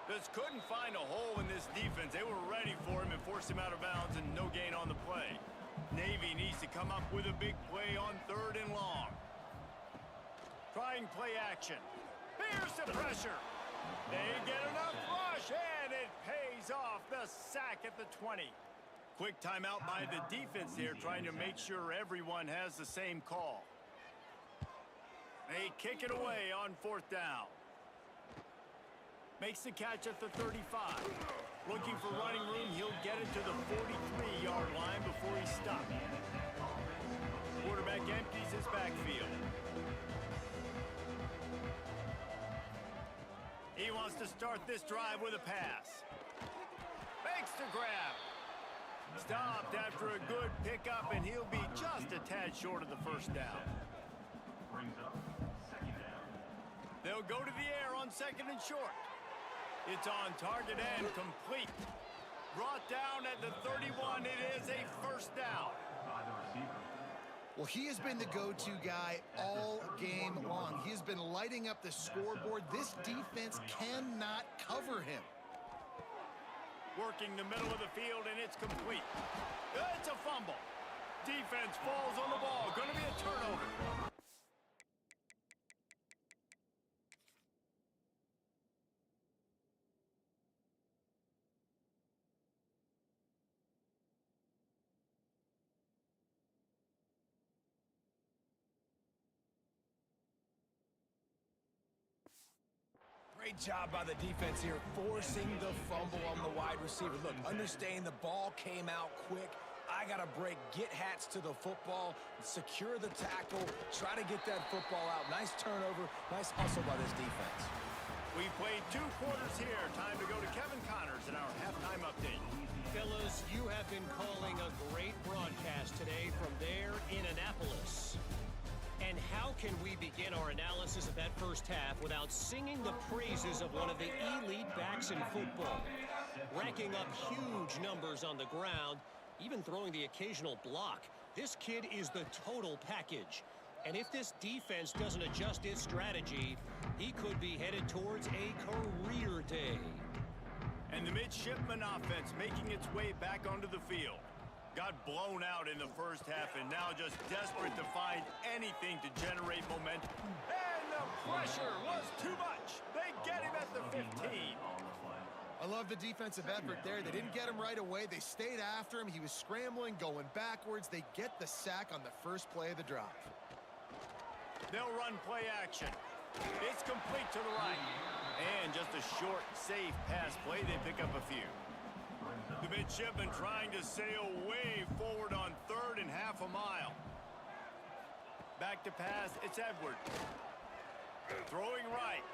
Just couldn't find a hole in this defense. They were ready for him and forced him out of bounds, and no gain on the play. Navy needs to come up with a big play on 3rd and long. Trying play action. Here's the pressure. They get enough rush, and it pays off. The sack at the 20. Quick timeout by the defense there, trying to make sure everyone has the same call. They kick it away on 4th down. Makes the catch at the 35. Looking for running room, he'll get it to the 43-yard line before he's stopped. Quarterback empties his backfield. He wants to start this drive with a pass. Makes the grab. Stopped after a good pickup, and he'll be just a tad short of the first down. Brings up 2nd down. They'll go to the air on 2nd and short. It's on target and complete. Brought down at the 31. It is a first down. By the receiver. Well, he has been the go-to guy all game long. He has been lighting up the scoreboard. This defense cannot cover him. Working the middle of the field, and it's complete. It's a fumble. Defense falls on the ball. Going to be a turnover. Great job by the defense here, forcing the fumble on the wide receiver. Look, understand the ball came out quick. I got to break, get Hats to the football, secure the tackle, try to get that football out. Nice turnover, nice hustle by this defense. We played 2 quarters here. Time to go to Kevin Connors in our halftime update. Fellas, you have been calling a great broadcast today from there in Annapolis. And how can we begin our analysis of that first half without singing the praises of one of the elite backs in football? Racking up huge numbers on the ground, even throwing the occasional block. This kid is the total package. And if this defense doesn't adjust its strategy, he could be headed towards a career day. And the midshipman offense making its way back onto the field. Got blown out in the first half and now just desperate to find anything to generate momentum. And the pressure was too much. They get him at the 15. I love the defensive effort there. They didn't get him right away. They stayed after him. He was scrambling, going backwards. They get the sack on the first play of the drive. They'll run play action. It's complete to the right. And just a short, safe pass play. They pick up a few. The midshipman trying to sail way forward on third and half a mile. Back to pass. It's Edwards. Throwing right.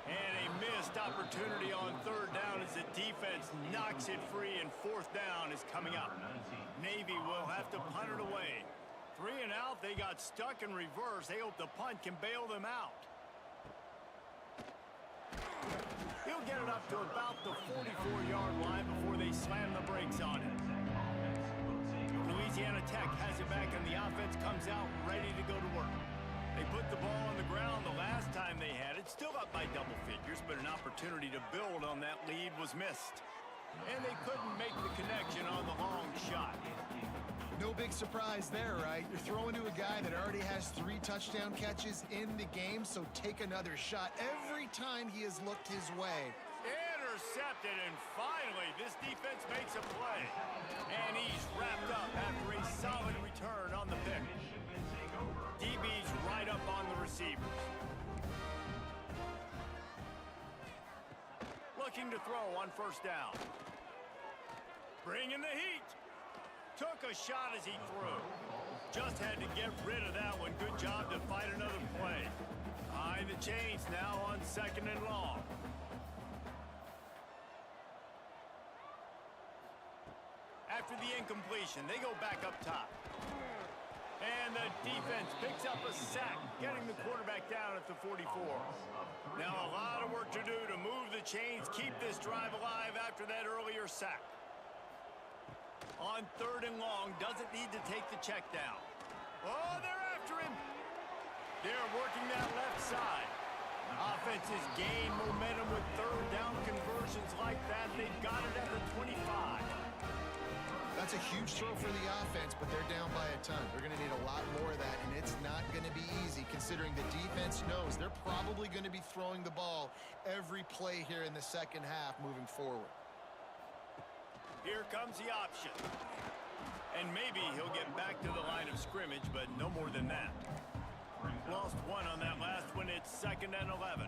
And a missed opportunity on third down as the defense knocks it free, and fourth down is coming up. Navy will have to punt it away. 3 and out, they got stuck in reverse. They hope the punt can bail them out. He'll get it up to about the 44-yard line before they slam the brakes on it. Louisiana Tech has it back, and the offense comes out ready to go to work. They put the ball on the ground the last time they had it, still up by double figures, but an opportunity to build on that lead was missed. And they couldn't make the connection on the long shot. No big surprise there, right? You're throwing to a guy that already has 3 touchdown catches in the game, so take another shot every time he has looked his way. Intercepted, and finally this defense makes a play. And he's wrapped up after a solid return on the pick. DB's right up on the receivers. Looking to throw on first down. Bringing the heat. Took a shot as he threw. Just had to get rid of that one. Good job to fight another play. Behind the chains now on second and long. After the incompletion, they go back up top. And the defense picks up a sack, getting the quarterback down at the 44. Now a lot of work to do to move the chains, keep this drive alive after that earlier sack. On third and long, doesn't need to take the check down. Oh, they're after him. They're working that left side. Offenses gain momentum with third down conversions like that. They've got it at the 25. That's a huge throw for the offense, but they're down by a ton. They're going to need a lot more of that, and it's not going to be easy considering the defense knows they're probably going to be throwing the ball every play here in the second half moving forward. Here comes the option. And maybe he'll get back to the line of scrimmage, but no more than that. Lost one on that last one. It's second and 11.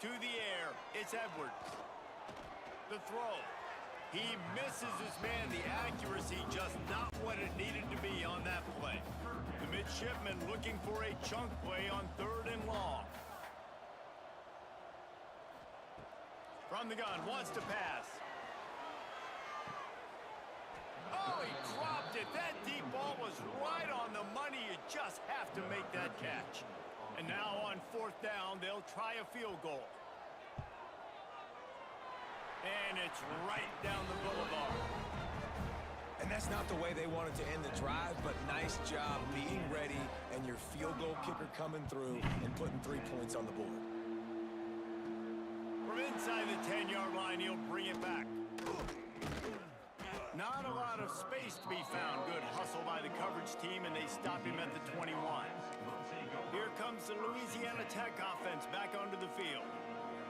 To the air, it's Edwards. The throw. He misses his man. The accuracy just not what it needed to be on that play. The midshipman looking for a chunk play on third and long. From the gun, wants to pass. Oh, he dropped it. That deep ball was right on the money. You just have to make that catch. And now on fourth down, they'll try a field goal. And it's right down the boulevard. And that's not the way they wanted to end the drive, but nice job being ready and your field goal kicker coming through and putting 3 points on the board. From inside the 10-yard line, he'll bring it back. Not a lot of space to be found. Good hustle by the coverage team, and they stop him at the 21. Here comes the Louisiana Tech offense back onto the field.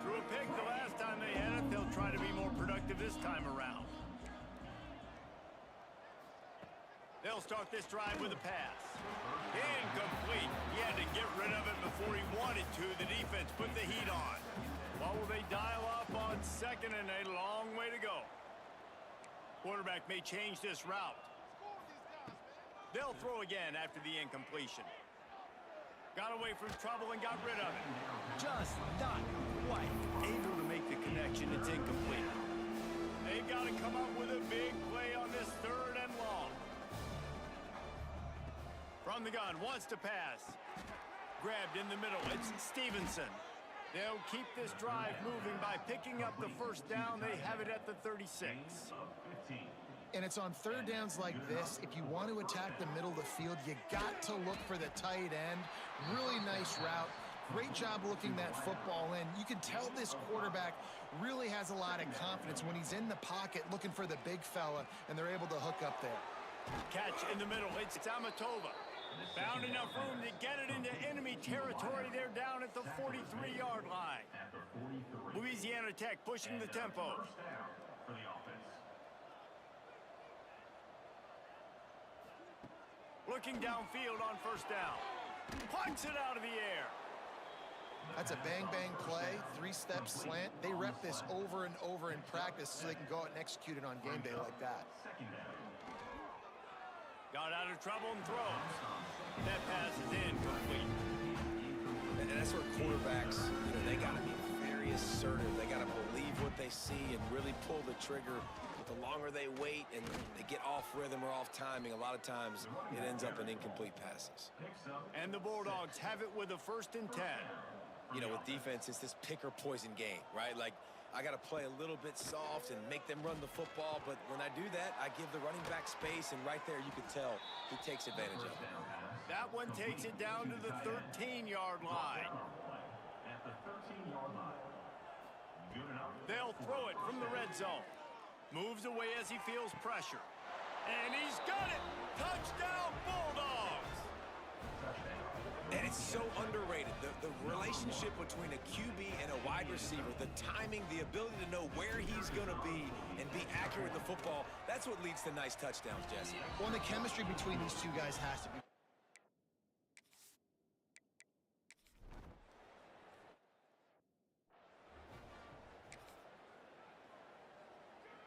Threw a pick the last time they had it. They'll try to be more productive this time around. They'll start this drive with a pass. Incomplete. He had to get rid of it before he wanted to. The defense put the heat on. What will they dial up on second and a long way to go? Quarterback may change this route. They'll throw again after the incompletion. Got away from trouble and got rid of it. Just not quite able to make the connection. It's incomplete. They got to come up with a big play on this third and long. From the gun, wants to pass. Grabbed in the middle. It's Stevenson. They'll keep this drive moving by picking up the first down. They have it at the 36. And it's on third downs like this. If you want to attack the middle of the field, you got to look for the tight end. Really nice route. Great job looking that football in. You can tell this quarterback really has a lot of confidence when he's in the pocket looking for the big fella, and they're able to hook up there. Catch in the middle. It's Amatova. Found enough room to get it into enemy territory. They're down at the 43-yard line. Louisiana Tech pushing the tempo. Looking downfield on first down. Punts it out of the air. That's a bang-bang play, three-step slant. They rep this over and over in practice so they can go out and execute it on game day like that. Got out of trouble and throws. That pass is incomplete. And that's where quarterbacks, they got to be very assertive. They got to believe what they see and really pull the trigger. The longer they wait and they get off rhythm or off timing, a lot of times it ends up in incomplete passes. And the Bulldogs have it with a 1st and 10. With defense, it's this pick or poison game, right? Like, I got to play a little bit soft and make them run the football, but when I do that, I give the running back space, and right there you can tell he takes advantage of it. That one takes it down to the 13-yard line. They'll throw it from the red zone. Moves away as he feels pressure. And he's got it! Touchdown, Bulldogs! And it's so underrated. The relationship between a QB and a wide receiver, the timing, the ability to know where he's going to be and be accurate with the football, that's what leads to nice touchdowns, Jesse. Well, the chemistry between these two guys has to be.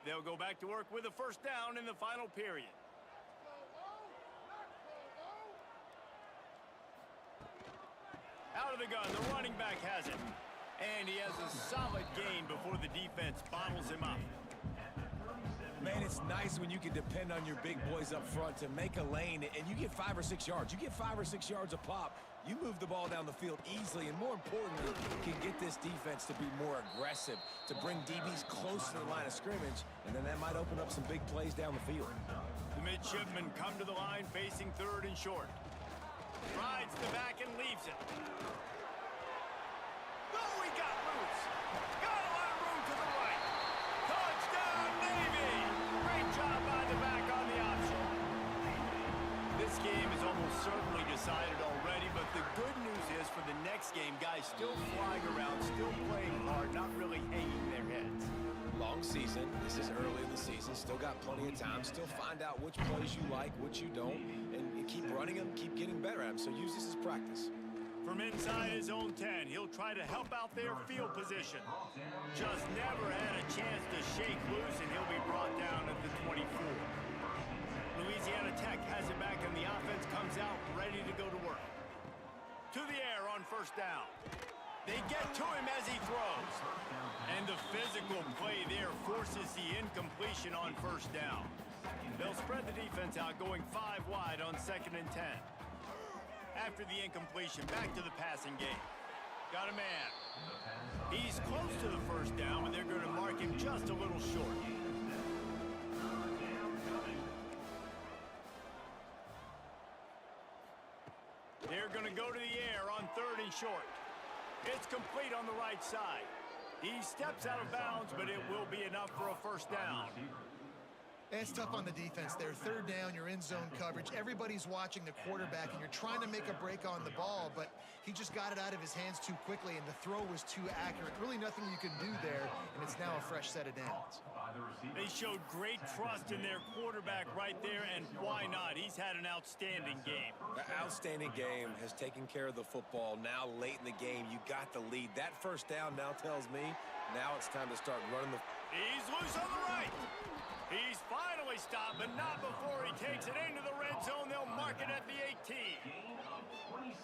They'll go back to work with a 1st down in the final period. Out of the gun, the running back has it. And he has a solid gain before the defense bottles him up. Man, it's nice when you can depend on your big boys up front to make a lane, and you get 5 or 6 yards. You get 5 or 6 yards a pop. You move the ball down the field easily, and more importantly, can get this defense to be more aggressive, to bring DBs close to the line of scrimmage, and then that might open up some big plays down the field. The midshipmen come to the line facing 3rd and short. Rides the back and leaves it. Oh, he got loose. Got a lot of room to the right. Touchdown, Navy! Great job by the back on the option. This game is almost certainly decided already, but the good news is for the next game, guys still flying around, still playing hard, not really hanging their heads. Long season. This is early in the season. Still got plenty of time. Still find out which plays you like, which you don't, and keep running them, keep getting better at them. So use this as practice. From inside his own 10, he'll try to help out their field position. Just never had a chance to shake loose, and he'll be brought down at the 24. Louisiana Tech has it back, and the offense comes out ready to go to work. To the air on 1st down. They get to him as he throws. And the physical play there forces the incompletion on 1st down. They'll spread the defense out, going 5 wide on 2nd and 10. After the incompletion, back to the passing game. Got a man. He's close to the 1st down, but they're going to mark him just a little short. They're going to go to the air on 3rd and short. It's complete on the right side. He steps out of bounds, but it will be enough for a 1st down. It's tough on the defense there. 3rd down, you're in zone coverage. Everybody's watching the quarterback, and you're trying to make a break on the ball, but he just got it out of his hands too quickly, and the throw was too accurate. Really nothing you can do there, and it's now a fresh set of downs. They showed great trust in their quarterback right there, and why not? He's had an outstanding game. The outstanding game has taken care of the football. Now, late in the game, you got the lead. That 1st down now tells me now it's time to start running the... He's loose on the right. He's finally stopped, but not before he takes it into the red zone. They'll mark it at the 18.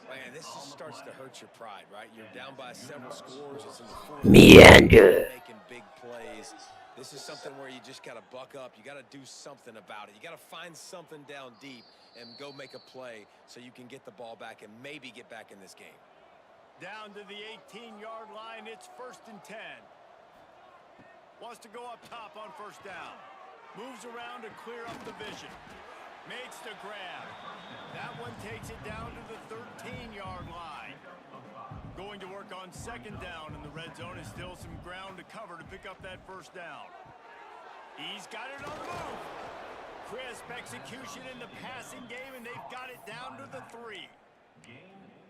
Man, this just starts to hurt your pride, right? You're down by several scores. It's in the 4th. Meander. Making big plays. This is something where you just got to buck up. You got to do something about it. You got to find something down deep and go make a play so you can get the ball back and maybe get back in this game. Down to the 18-yard line. It's 1st and 10. Wants to go up top on 1st down. Moves around to clear up the vision. Makes the grab. That one takes it down to the 13-yard line. Going to work on second down in the red zone. Is still some ground to cover to pick up that first down. He's got it on the move. Crisp execution in the passing game, and they've got it down to the 3.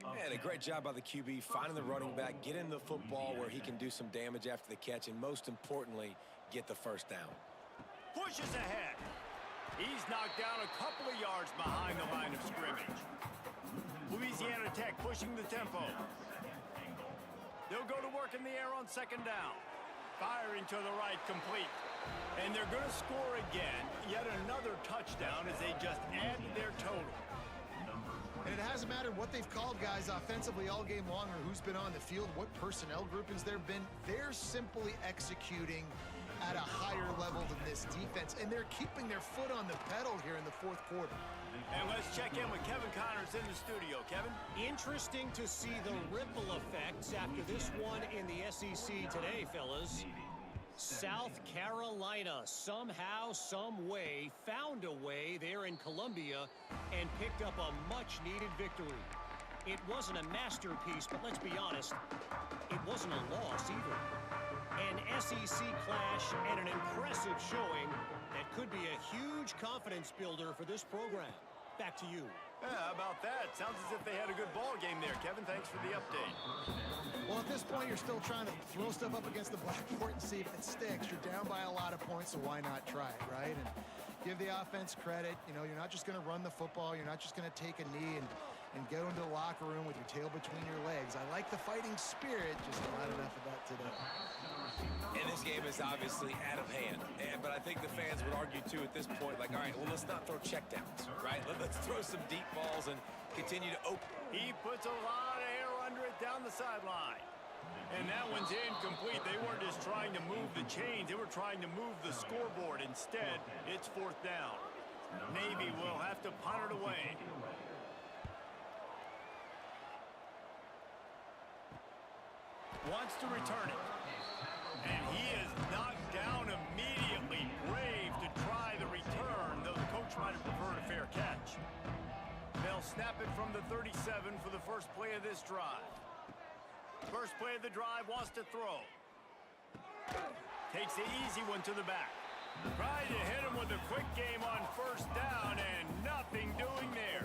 And a great job by the QB finding the running back, getting the football where he can do some damage after the catch, and most importantly, get the first down. Pushes ahead. He's knocked down a couple of yards behind the line of scrimmage. Louisiana Tech pushing the tempo. They'll go to work in the air on second down. Firing to the right, complete. And they're going to score again. Yet another touchdown as they just add to their total. And it hasn't mattered what they've called guys offensively all game long or who's been on the field, what personnel groupings there have been. They're simply executing at a higher level than this defense, and they're keeping their foot on the pedal here in the fourth quarter. And let's check in with Kevin Connors in the studio. Kevin? Interesting to see the ripple effects after this one in the SEC today, fellas. South Carolina somehow, some way, found a way there in Columbia and picked up a much-needed victory. It wasn't a masterpiece, but let's be honest, it wasn't a loss either. An SEC clash and an impressive showing that could be a huge confidence builder for this program. Back to you. Yeah, how about that? Sounds as if they had a good ball game there. Kevin, thanks for the update. Well, at this point, you're still trying to throw stuff up against the blackboard and see if it sticks. You're down by a lot of points, so why not try it, right? And give the offense credit. You know, you're not just going to run the football. You're not just going to take a knee and go into the locker room with your tail between your legs. I like the fighting spirit, just not enough of that today. And this game is obviously out of hand. But I think the fans would argue, too, at this point, like, all right, well, let's not throw checkdowns, right? Let's throw some deep balls and continue to open. He puts a lot of air under it down the sideline. And that one's incomplete. They weren't just trying to move the chains. They were trying to move the scoreboard. Instead, it's fourth down. Navy will have to punt it away. Wants to return it. And he is knocked down immediately. Brave to try the return, though the coach might have preferred a fair catch. They'll snap it from the 37 for the first play of this drive. First play of the drive, wants to throw. Takes the easy one to the back. Tried to hit him with a quick game on first down, and nothing doing there.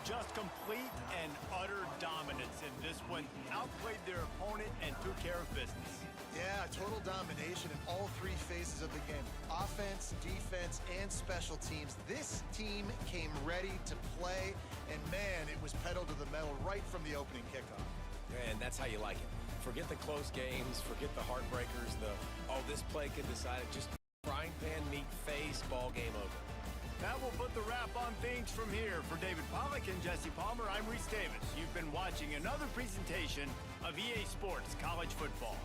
Just complete and utter dominance in this one. Outplayed their opponent and took care of business. Yeah, total domination in all three phases of the game. Offense, defense, and special teams. This team came ready to play, and man, it was pedal to the metal right from the opening kickoff. And that's how you like it. Forget the close games, forget the heartbreakers, this play could decide it. Just frying pan meat face, ball game over. That will put the wrap on things from here. For David Pollack and Jesse Palmer, I'm Reese Davis. You've been watching another presentation of EA Sports College Football.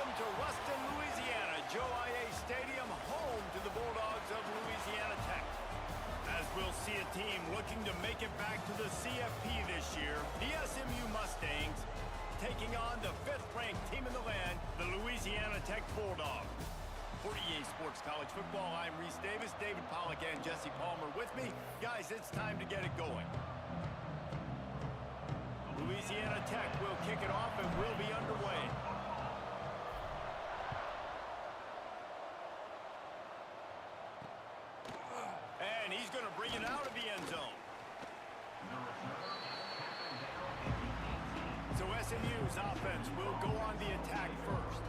Welcome to Ruston, Louisiana, Joe IA Stadium, home to the Bulldogs of Louisiana Tech. As we'll see a team looking to make it back to the CFP this year, the SMU Mustangs taking on the 5th-ranked team in the land, the Louisiana Tech Bulldogs. For EA Sports College Football, I'm Reese Davis, David Pollack, and Jesse Palmer with me. Guys, it's time to get it going. Louisiana Tech will kick it off and will be underway. And he's going to bring it out of the end zone. So SMU's offense will go on the attack first.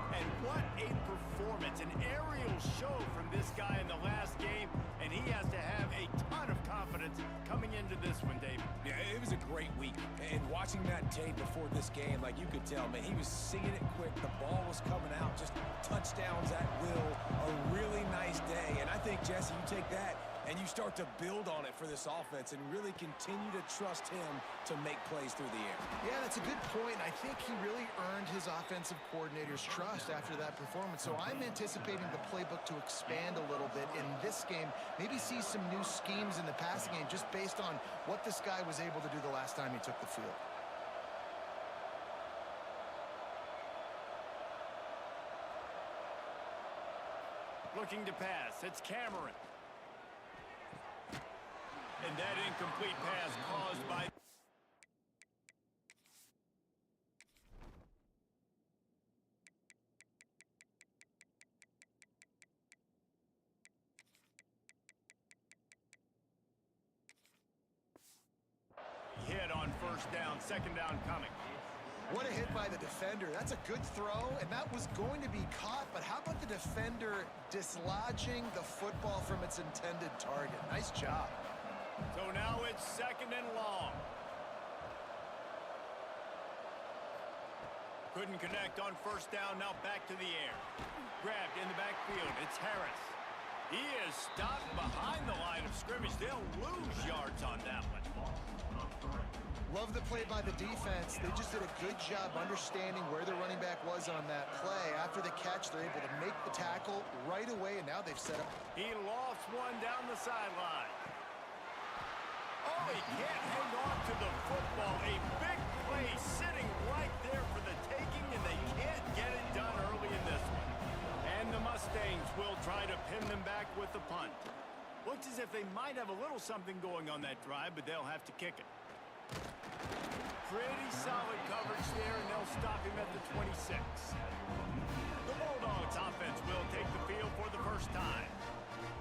And what a performance, an aerial show from this guy in the last game, and he has to have a ton of confidence coming into this one, David. Yeah, it was a great week. And watching that tape before this game, like you could tell, man, he was seeing it quick. The ball was coming out, just touchdowns at will. A really nice day. And I think, Jesse, you take that and you start to build on it for this offense and really continue to trust him to make plays through the air. Yeah, that's a good point. I think he really earned his offensive coordinator's trust after that performance. So I'm anticipating the playbook to expand a little bit in this game. Maybe see some new schemes in the passing game just based on what this guy was able to do the last time he took the field. Looking to pass, it's Cameron. And that incomplete pass caused by... hit on first down, second down coming. What a hit by the defender. That's a good throw, and that was going to be caught, but how about the defender dislodging the football from its intended target? Nice job. So now it's second and long. Couldn't connect on first down, now back to the air. Grabbed in the backfield, it's Harris. He is stopped behind the line of scrimmage. They'll lose yards on that one. Love the play by the defense. They just did a good job understanding where the running back was on that play. After the catch, they're able to make the tackle right away, and now they've set up. He lost one down the sideline. Oh, he can't hang on to the football. A big play sitting right there for the taking, and they can't get it done early in this one. And the Mustangs will try to pin them back with the punt. Looks as if they might have a little something going on that drive, but they'll have to kick it. Pretty solid coverage there, and they'll stop him at the 26. The Bulldogs offense will take the field for the first time.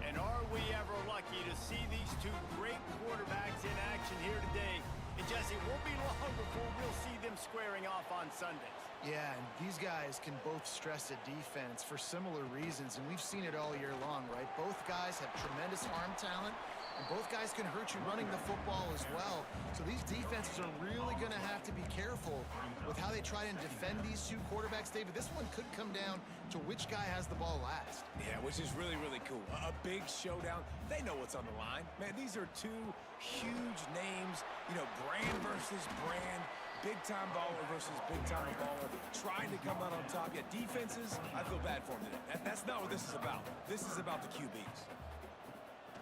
And are we ever lucky to see these two great quarterbacks in action here today? And Jesse, it won't be long before we'll see them squaring off on Sundays. Yeah, and these guys can both stress a defense for similar reasons, and we've seen it all year long, right? Both guys have tremendous arm talent, and both guys can hurt you running the football as well. So these defenses are really going to have to be careful with how they try and defend these two quarterbacks. David, this one could come down to which guy has the ball last. Yeah, which is really, really cool. A big showdown. They know what's on the line. Man, these are two huge names. You know, brand versus brand. Big-time baller versus big-time baller. Trying to come out on top. Yeah, defenses, I feel bad for them today. That's not what this is about. This is about the QBs.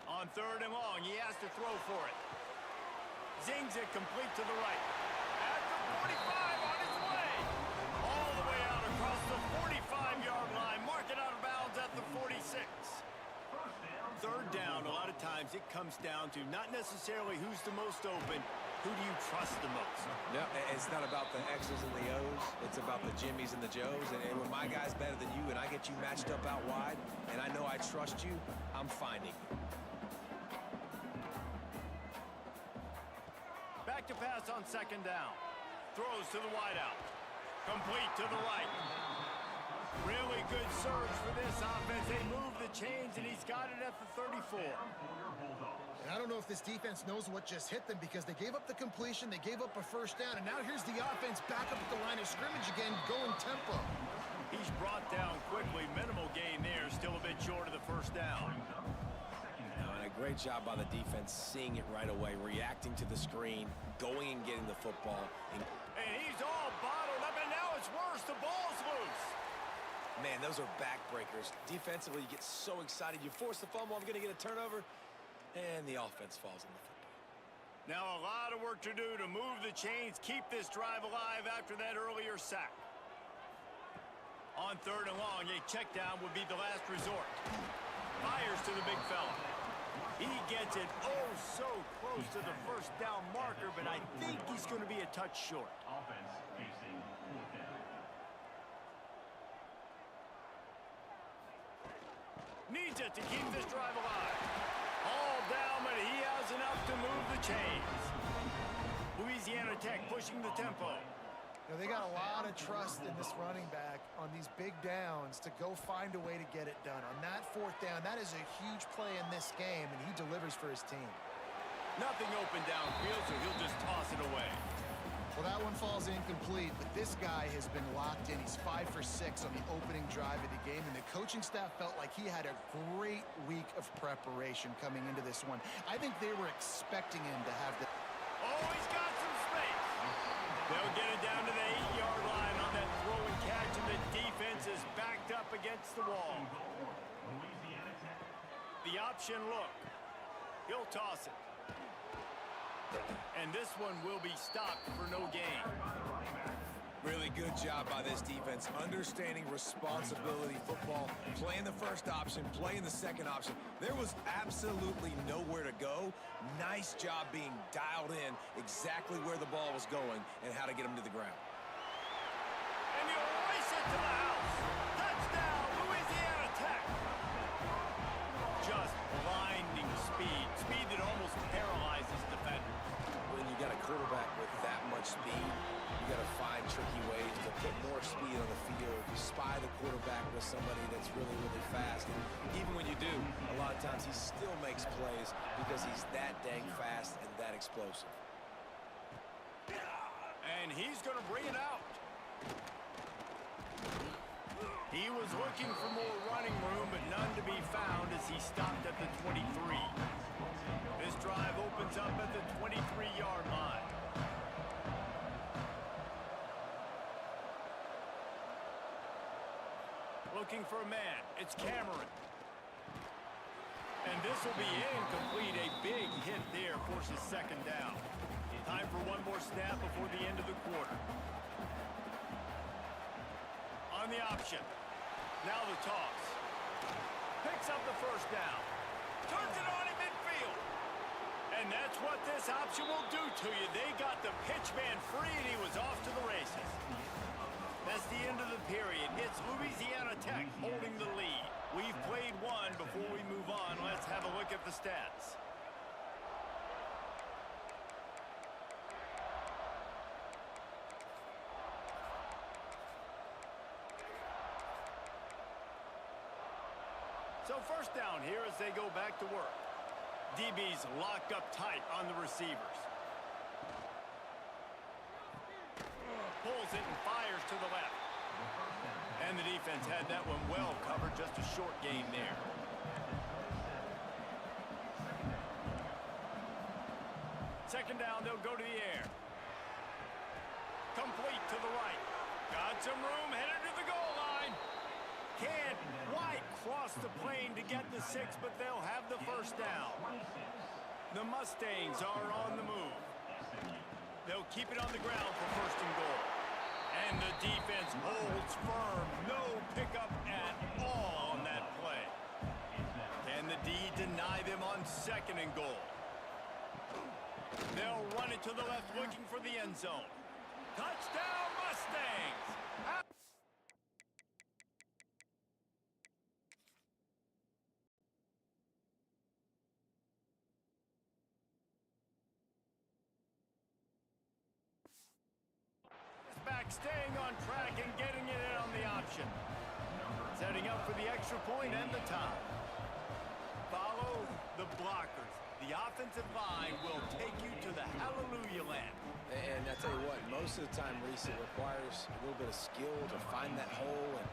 On third and long, he has to throw for it. Zings it complete to the right. At the 45 on his way. All the way out across the 45-yard line. Mark it out of bounds at the 46. Third down, a lot of times it comes down to not necessarily who's the most open, who do you trust the most? No, it's not about the X's and the O's. It's about the Jimmies and the Joes. And when my guy's better than you and I get you matched up out wide, and I know I trust you, I'm finding you. Back to pass on second down. Throws to the wideout. Complete to the right. Really good surge for this offense. They move the chains, and he's got it at the 34. And I don't know if this defense knows what just hit them because they gave up the completion, they gave up a first down, and now here's the offense back up at the line of scrimmage again, going tempo. He's brought down quickly. Minimal gain there. Still a bit short of the first down. And a great job by the defense, seeing it right away, reacting to the screen, going and getting the football. And he's all bottled up, and now it's worse. The ball's loose. Man, those are backbreakers. Defensively, you get so excited. You force the fumble, I'm going to get a turnover, and the offense falls on the football. Now a lot of work to do to move the chains, keep this drive alive after that earlier sack. On 3rd and long, a check down would be the last resort. Fires to the big fella. He gets it oh so close to the first down marker, but I think he's going to be a touch short. Offense facing 4th down. Needs it to keep this drive alive. All down, but he has enough to move the chains. Louisiana Tech pushing the tempo. You know, they got a lot of trust in this running back on these big downs to go find a way to get it done. On that 4th down, that is a huge play in this game, and he delivers for his team. Nothing open downfield, so he'll just toss it away. Well, that one falls incomplete, but this guy has been locked in. He's 5 for 6 on the opening drive of the game, and the coaching staff felt like he had a great week of preparation coming into this one. I think they were expecting him to have the... Oh, he's got some space. They'll get it down to the 8-yard line on that throw and catch, and the defense is backed up against the wall. Louisiana Tech. The option look. He'll toss it. And this one will be stopped for no gain. Really good job by this defense, understanding responsibility football, playing the first option, playing the second option. There was absolutely nowhere to go. Nice job being dialed in exactly where the ball was going and how to get him to the ground. And he'll race it to the house. Touchdown, Louisiana Tech. Just blinding speed. Speed that almost paralyzes defenders. When you got a quarterback with that much speed, you got to find tricky ways to put more speed on the field. You spy the quarterback with somebody that's really, really fast. And even when you do, a lot of times he still makes plays because he's that dang fast and that explosive. And he's going to bring it out. He was looking for more running room, but none to be found as he stopped at the 23. This drive opens up at the 23-yard line. Looking for a man. It's Cameron. And this will be incomplete. A big hit there forces 2nd down. Time for one more snap before the end of the quarter. On the option. Now the toss. Picks up the 1st down. Turns it on in midfield. And that's what this option will do to you. They got the pitch man free, and he was off to the races. That's the end of the period. It's Louisiana Tech holding the lead. We've played one. Before we move on, let's have a look at the stats. So 1st down here as they go back to work. DB's locked up tight on the receivers. Pulls it and fires to the left. And the defense had that one well covered. Just a short gain there. Second down, they'll go to the air. Complete to the right. Got some room, headed to the goal line. Can't quite cross the plane to get the 6, but they'll have the 1st down. The Mustangs are on the move. They'll keep it on the ground for 1st and goal. And the defense holds firm. No pickup at all on that play. Can the D deny them on 2nd and goal? They'll run it to the left, looking for the end zone. Touchdown, Mustangs! Back, staying on track and getting it in on the option. Setting up for the extra point and the tie. Follow the blockers. The offensive line will take you to the hallelujah land. And I tell you what, most of the time, Reese, it requires a little bit of skill to find that hole and,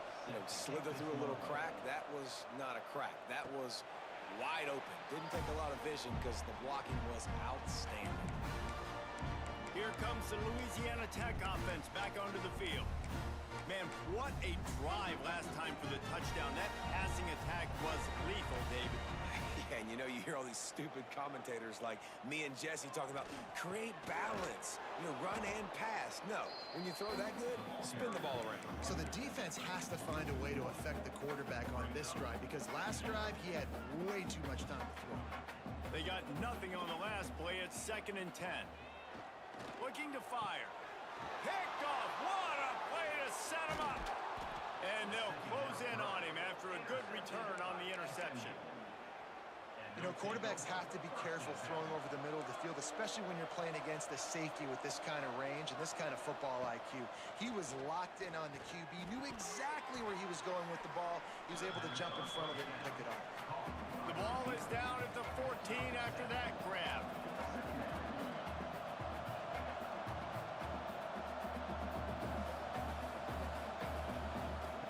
slither through a little crack. That was not a crack. That was wide open. Didn't take a lot of vision because the blocking was outstanding. Here comes the Louisiana Tech offense back onto the field. Man, What a drive last time for the touchdown. That passing attack was lethal, David. Yeah, and you know, you hear all these stupid commentators like me and Jesse talking about create balance, you know, run and pass. No, when you throw that good, spin the ball around. So the defense has to find a way to affect the quarterback on this drive because last drive he had way too much time to throw. They got nothing on the last play. It's 2nd and 10. Looking to fire. Picked off. What a play to set him up. And they'll close in on him after a good return on the interception. You know, quarterbacks have to be careful throwing over the middle of the field, especially when you're playing against a safety with this kind of range and this kind of football IQ. He was locked in on the QB, knew exactly where he was going with the ball. He was able to jump in front of it and pick it up. The ball is down at the 14 after that grab.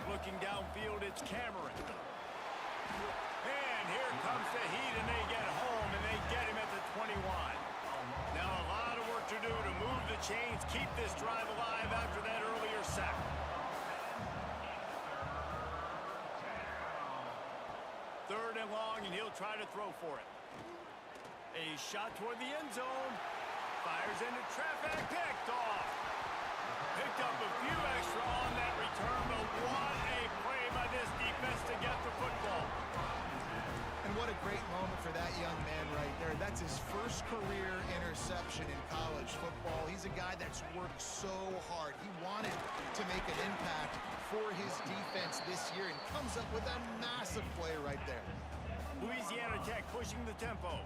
Looking downfield, it's Cameron. And here comes the heat, and they get home, and they get him at the 21. Now a lot of work to do to move the chains, keep this drive alive after that earlier sack. Third and long, and he'll try to throw for it. A shot toward the end zone. Fires into traffic, picked off. Picked up a few extra on that return, but what a play by this defense to get the football. And what a great moment for that young man right there. That's his first career interception in college football. He's a guy that's worked so hard. He wanted to make an impact for his defense this year and comes up with a massive play right there. Louisiana Tech pushing the tempo.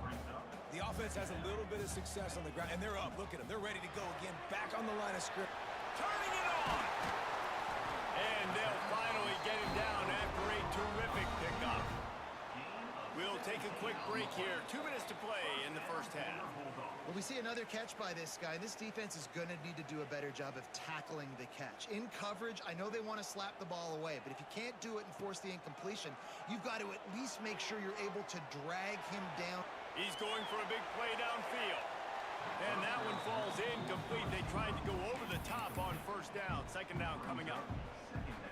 The offense has a little bit of success on the ground, and they're up. Look at them. They're ready to go again. Back on the line of scrimmage. Turning it on. And they'll finally get him down after a terrific pickup. We'll take a quick break here. 2 minutes to play in the first half. Well, we see another catch by this guy. This defense is going to need to do a better job of tackling the catch. In coverage, I know they want to slap the ball away, but if you can't do it and force the incompletion, you've got to at least make sure you're able to drag him down. He's going for a big play downfield. And that one falls incomplete. They tried to go over the top on first down. 2nd down coming up.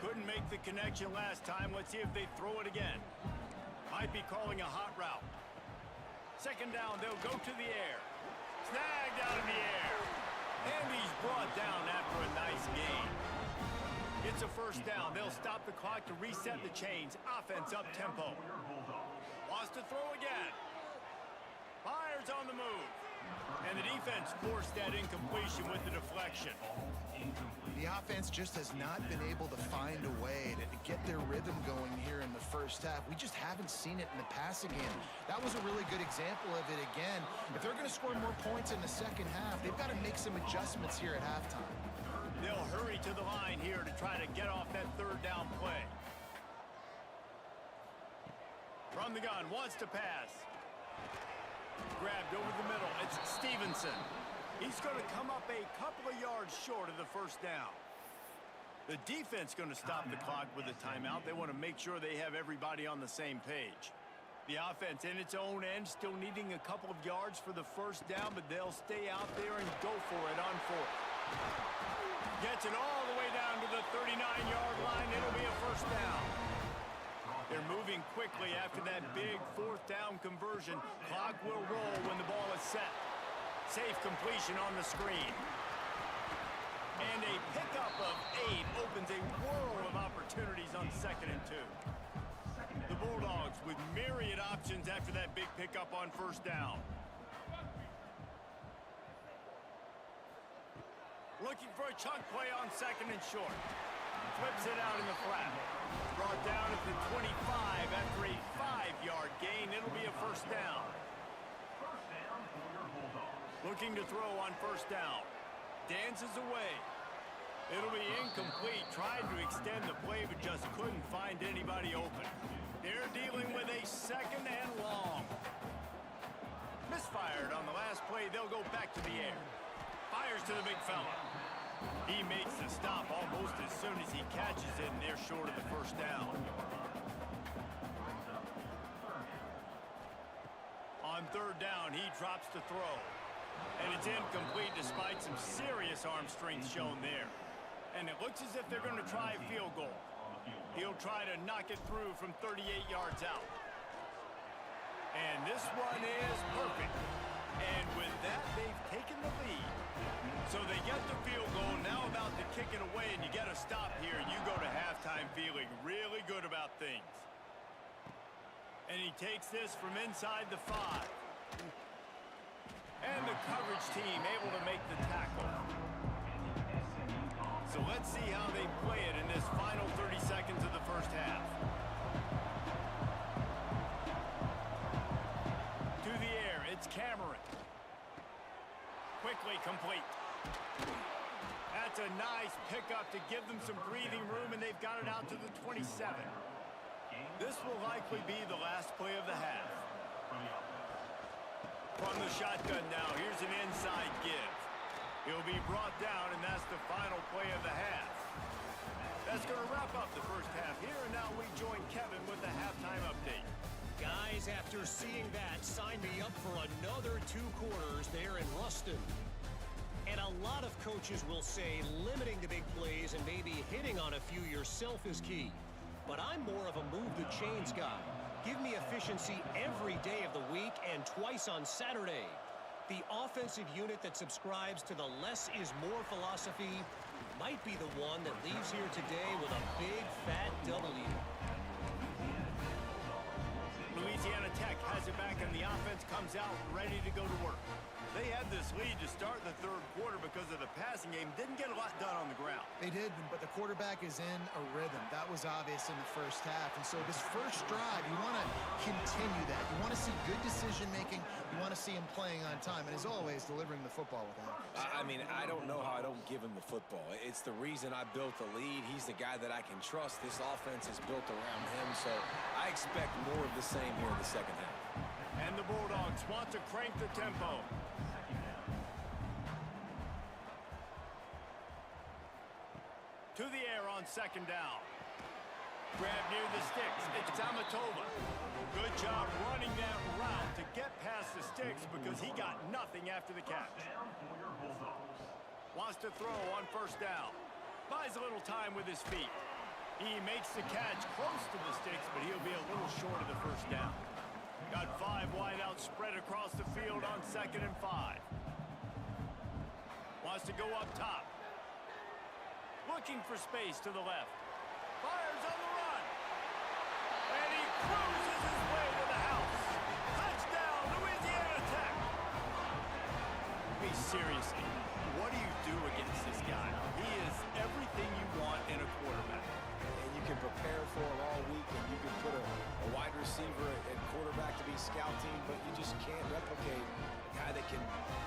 Couldn't make the connection last time. Let's see if they throw it again. Might be calling a hot route. 2nd down, they'll go to the air. Snagged out in the air. And he's brought down after a nice gain. It's a first down. They'll stop the clock to reset the chains. Offense up tempo. Wants to throw again. Fires on the move. And the defense forced that incompletion with the deflection. The offense just has not been able to find a way to get their rhythm going here in the first half. We just haven't seen it in the passing game. That was a really good example of it again. If they're going to score more points in the second half, they've got to make some adjustments here at halftime. They'll hurry to the line here to try to get off that 3rd down play. From the gun, wants to pass. Grabbed over the middle. It's Stevenson. He's going to come up a couple of yards short of the first down. The defense going to stop the clock with a timeout. They want to make sure they have everybody on the same page. The offense in its own end still needing a couple of yards for the first down, but they'll stay out there and go for it on 4th. Gets it all the way down to the 39-yard line. It'll be a first down. They're moving quickly after that big 4th down conversion. Clock will roll when the ball is set. Safe completion on the screen. And a pickup of 8 opens a world of opportunities on 2nd and 2. The Bulldogs with myriad options after that big pickup on first down. Looking for a chunk play on 2nd and short. Flips it out in the flat. Brought down at the 25 after a 5-yard gain. It'll be a first down. Looking to throw on first down. Dances away. It'll be incomplete. Tried to extend the play, but just couldn't find anybody open. They're dealing with a 2nd and long. Misfired on the last play. They'll go back to the air. Fires to the big fella. He makes the stop almost as soon as he catches it, and they're short of the first down. On 3rd down, he drops to throw. And it's incomplete despite some serious arm strength shown there. And it looks as if they're going to try a field goal. He'll try to knock it through from 38 yards out. And this one is perfect. And with that, they've taken the lead. So they get the field goal, now about to kick it away, and you get a stop here. You go to halftime feeling really good about things. And he takes this from inside the 5. And the coverage team able to make the tackle. So let's see how they play it in this final 30 seconds of the first half. To the air, it's Cameron. Quickly complete. That's a nice pickup to give them some breathing room, and they've got it out to the 27. This will likely be the last play of the half. From the shotgun now, here's an inside give. He'll be brought down, and that's the final play of the half. That's going to wrap up the first half here, and now we join Kevin with the halftime update. Guys, after seeing that, sign me up for another 2 quarters there in Ruston. And a lot of coaches will say limiting the big plays and maybe hitting on a few yourself is key. But I'm more of a move the chains guy. Give me efficiency every day of the week and twice on Saturday. The offensive unit that subscribes to the less is more philosophy might be the one that leaves here today with a big fat W. Louisiana Tech has it back, and the offense comes out ready to go to work. They had this lead to start the third quarter because of the passing game. Didn't get a lot done on the ground. They did, but the quarterback is in a rhythm. That was obvious in the first half. And so this first drive, you want to continue that. You want to see good decision-making. You want to see him playing on time. And as always, delivering the football with accuracy. I mean, I don't know how I don't give him the football. It's the reason I built the lead. He's the guy that I can trust. This offense is built around him. So I expect more of the same here in the second half. And the Bulldogs want to crank the tempo. To the air on second down. Grab near the sticks. It's Amatova. Good job running that route to get past the sticks because he got nothing after the catch. Wants to throw on first down. Buys a little time with his feet. He makes the catch close to the sticks, but he'll be a little short of the first down. Got 5 wideouts spread across the field on 2nd and 5. Wants to go up top. Looking for space to the left. Fires on the run. And he cruises his way to the house. Touchdown, Louisiana Tech. Hey, seriously, what do you do against this guy? He is everything you want in a quarterback. And you can prepare for it all week, and you can put a wide receiver at quarterback to be scouting, but you just can't replicate a guy that can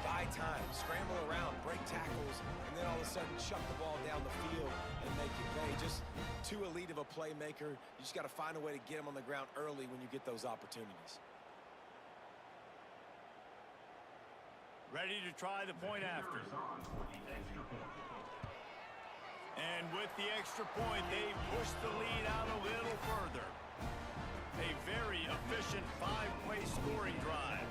buy time, scramble around, break tackles, and then all of a sudden chuck the ball down the field and make it pay. Just too elite of a playmaker. You just got to find a way to get him on the ground early when you get those opportunities. Ready to try the point after. And with the extra point, they push the lead out a little further. A very efficient 5-play scoring drive.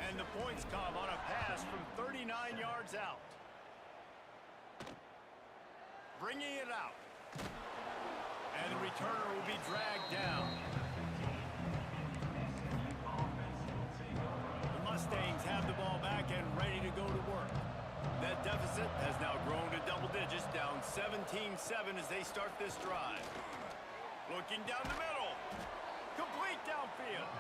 And the points come on a pass from 39 yards out. Bringing it out. And the returner will be dragged down. The Mustangs have the ball back and ready to go to work. That deficit has now grown to double digits, down 17-7 as they start this drive. Looking down the middle. Complete downfield.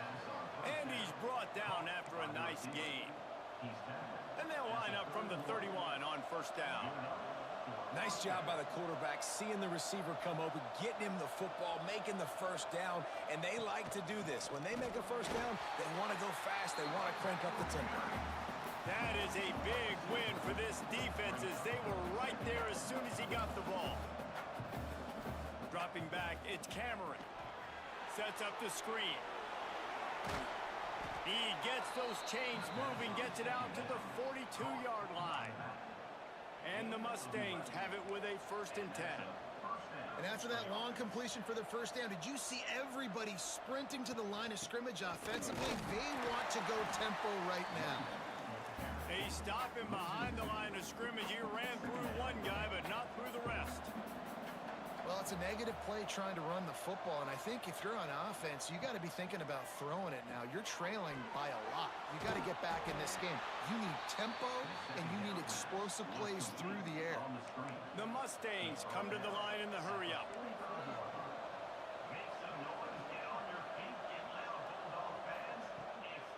And he's brought down after a nice gain. And they'll line up from the 31 on first down. Nice job by the quarterback, seeing the receiver come open, getting him the football, making the first down, and they like to do this. When they make a first down, they want to go fast, they want to crank up the tempo. That is a big win for this defense as they were right there as soon as he got the ball. Dropping back, it's Cameron. Sets up the screen. He gets those chains moving, gets it out to the 42-yard line. And the Mustangs have it with a 1st and 10. And after that long completion for the first down, did you see everybody sprinting to the line of scrimmage offensively? They want to go tempo right now. They stop him behind the line of scrimmage. He ran through one guy, but not through the rest. Well, it's a negative play trying to run the football, and I think if you're on offense, you got to be thinking about throwing it now. You're trailing by a lot. You got to get back in this game. You need tempo, and you need explosive plays through the air. The Mustangs come to the line in the hurry up.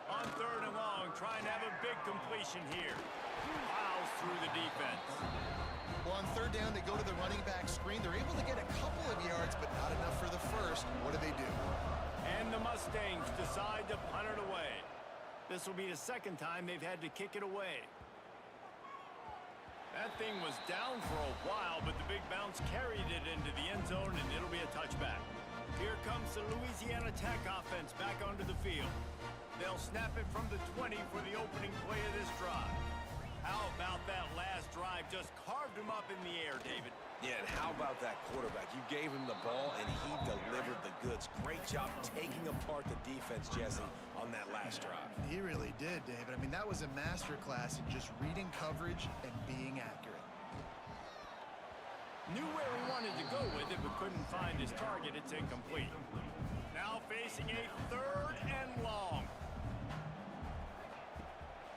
On 3rd and long, trying to have a big completion here. Plows through the defense. Well, on 3rd down, they go to the running back screen. They're able to get a couple of yards, but not enough for the first. What do? And the Mustangs decide to punt it away. This will be the second time they've had to kick it away. That thing was down for a while, but the big bounce carried it into the end zone, and it'll be a touchback. Here comes the Louisiana Tech offense back onto the field. They'll snap it from the 20 for the opening play of this drive. How about that last drive? Just carved him up in the air, David. Yeah, and how about that quarterback? You gave him the ball, and he delivered the goods. Great job taking apart the defense, Jesse, on that last drive. He really did, David. I mean, that was a masterclass in just reading coverage and being accurate. Knew where he wanted to go with it, but couldn't find his target. It's incomplete. Now facing a 3rd and long.